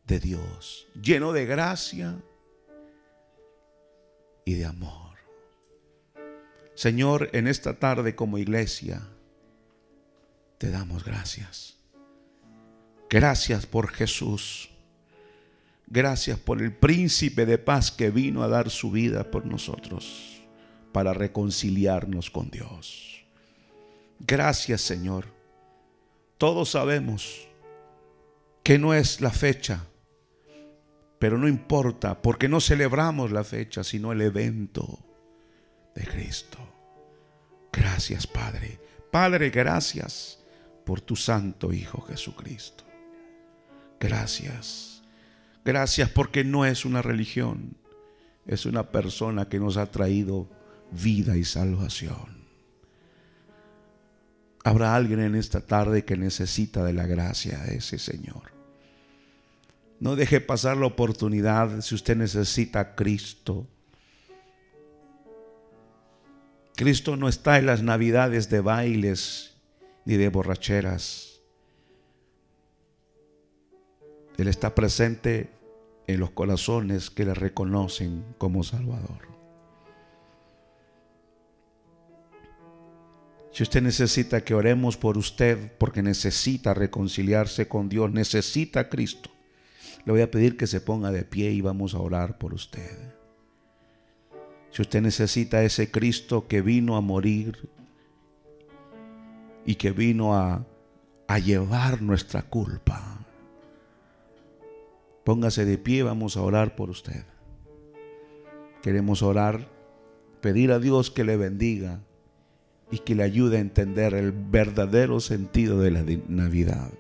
de Dios, lleno de gracia y de amor. Señor, en esta tarde como iglesia te damos gracias. Gracias por Jesús. Gracias por el príncipe de paz que vino a dar su vida por nosotros para reconciliarnos con Dios. Gracias, Señor. Todos sabemos que no es la fecha, pero no importa, porque no celebramos la fecha, sino el evento de Cristo. Gracias, Padre. Padre, gracias por tu santo Hijo Jesucristo. Gracias. Gracias porque no es una religión, es una persona que nos ha traído vida y salvación. Habrá alguien en esta tarde que necesita de la gracia de ese Señor. No deje pasar la oportunidad. Si usted necesita a Cristo, Cristo no está en las navidades de bailes ni de borracheras. Él está presente en los corazones que le reconocen como Salvador. Si usted necesita que oremos por usted porque necesita reconciliarse con Dios, necesita a Cristo, le voy a pedir que se ponga de pie y vamos a orar por usted. Si usted necesita a ese Cristo que vino a morir y que vino a llevar nuestra culpa, póngase de pie, vamos a orar por usted. Queremos orar, pedir a Dios que le bendiga y que le ayude a entender el verdadero sentido de la Navidad.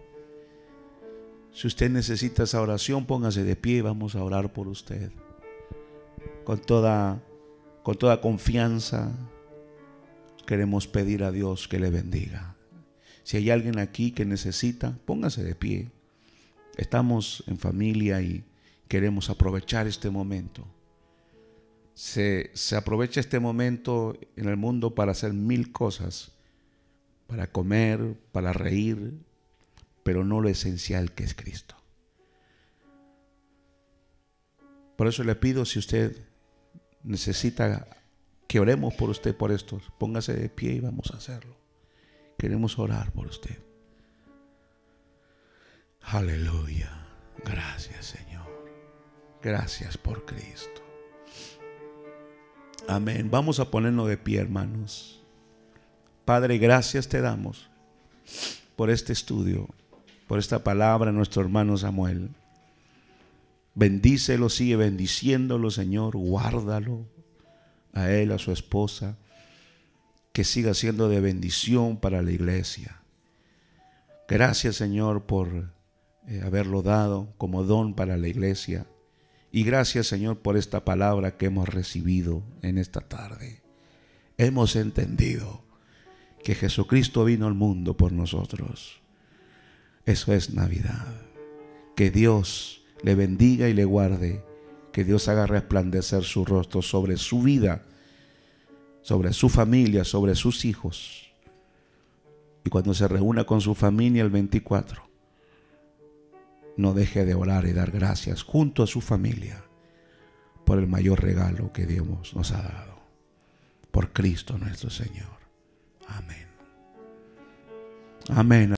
Si usted necesita esa oración, póngase de pie y vamos a orar por usted. Con toda confianza queremos pedir a Dios que le bendiga. Si hay alguien aquí que necesita, póngase de pie. Estamos en familia y queremos aprovechar este momento. Se aprovecha este momento en el mundo para hacer 1000 cosas, para comer, para reír, pero no lo esencial, que es Cristo. Por eso le pido, si usted necesita que oremos por usted por esto, póngase de pie y vamos a hacerlo. Queremos orar por usted. Aleluya. Gracias, Señor. Gracias por Cristo. Amén. Vamos a ponernos de pie, hermanos. Padre, gracias te damos por este estudio, por esta palabra de nuestro hermano Samuel. Bendícelo, sigue bendiciéndolo, Señor. Guárdalo a él, a su esposa, que siga siendo de bendición para la iglesia. Gracias, Señor, por haberlo dado como don para la iglesia. Y gracias, Señor, por esta palabra que hemos recibido en esta tarde. Hemos entendido que Jesucristo vino al mundo por nosotros. Eso es Navidad. Que Dios le bendiga y le guarde. Que Dios haga resplandecer su rostro sobre su vida, sobre su familia, sobre sus hijos. Y cuando se reúna con su familia el 24, no deje de orar y dar gracias junto a su familia por el mayor regalo que Dios nos ha dado. Por Cristo nuestro Señor. Amén. Amén.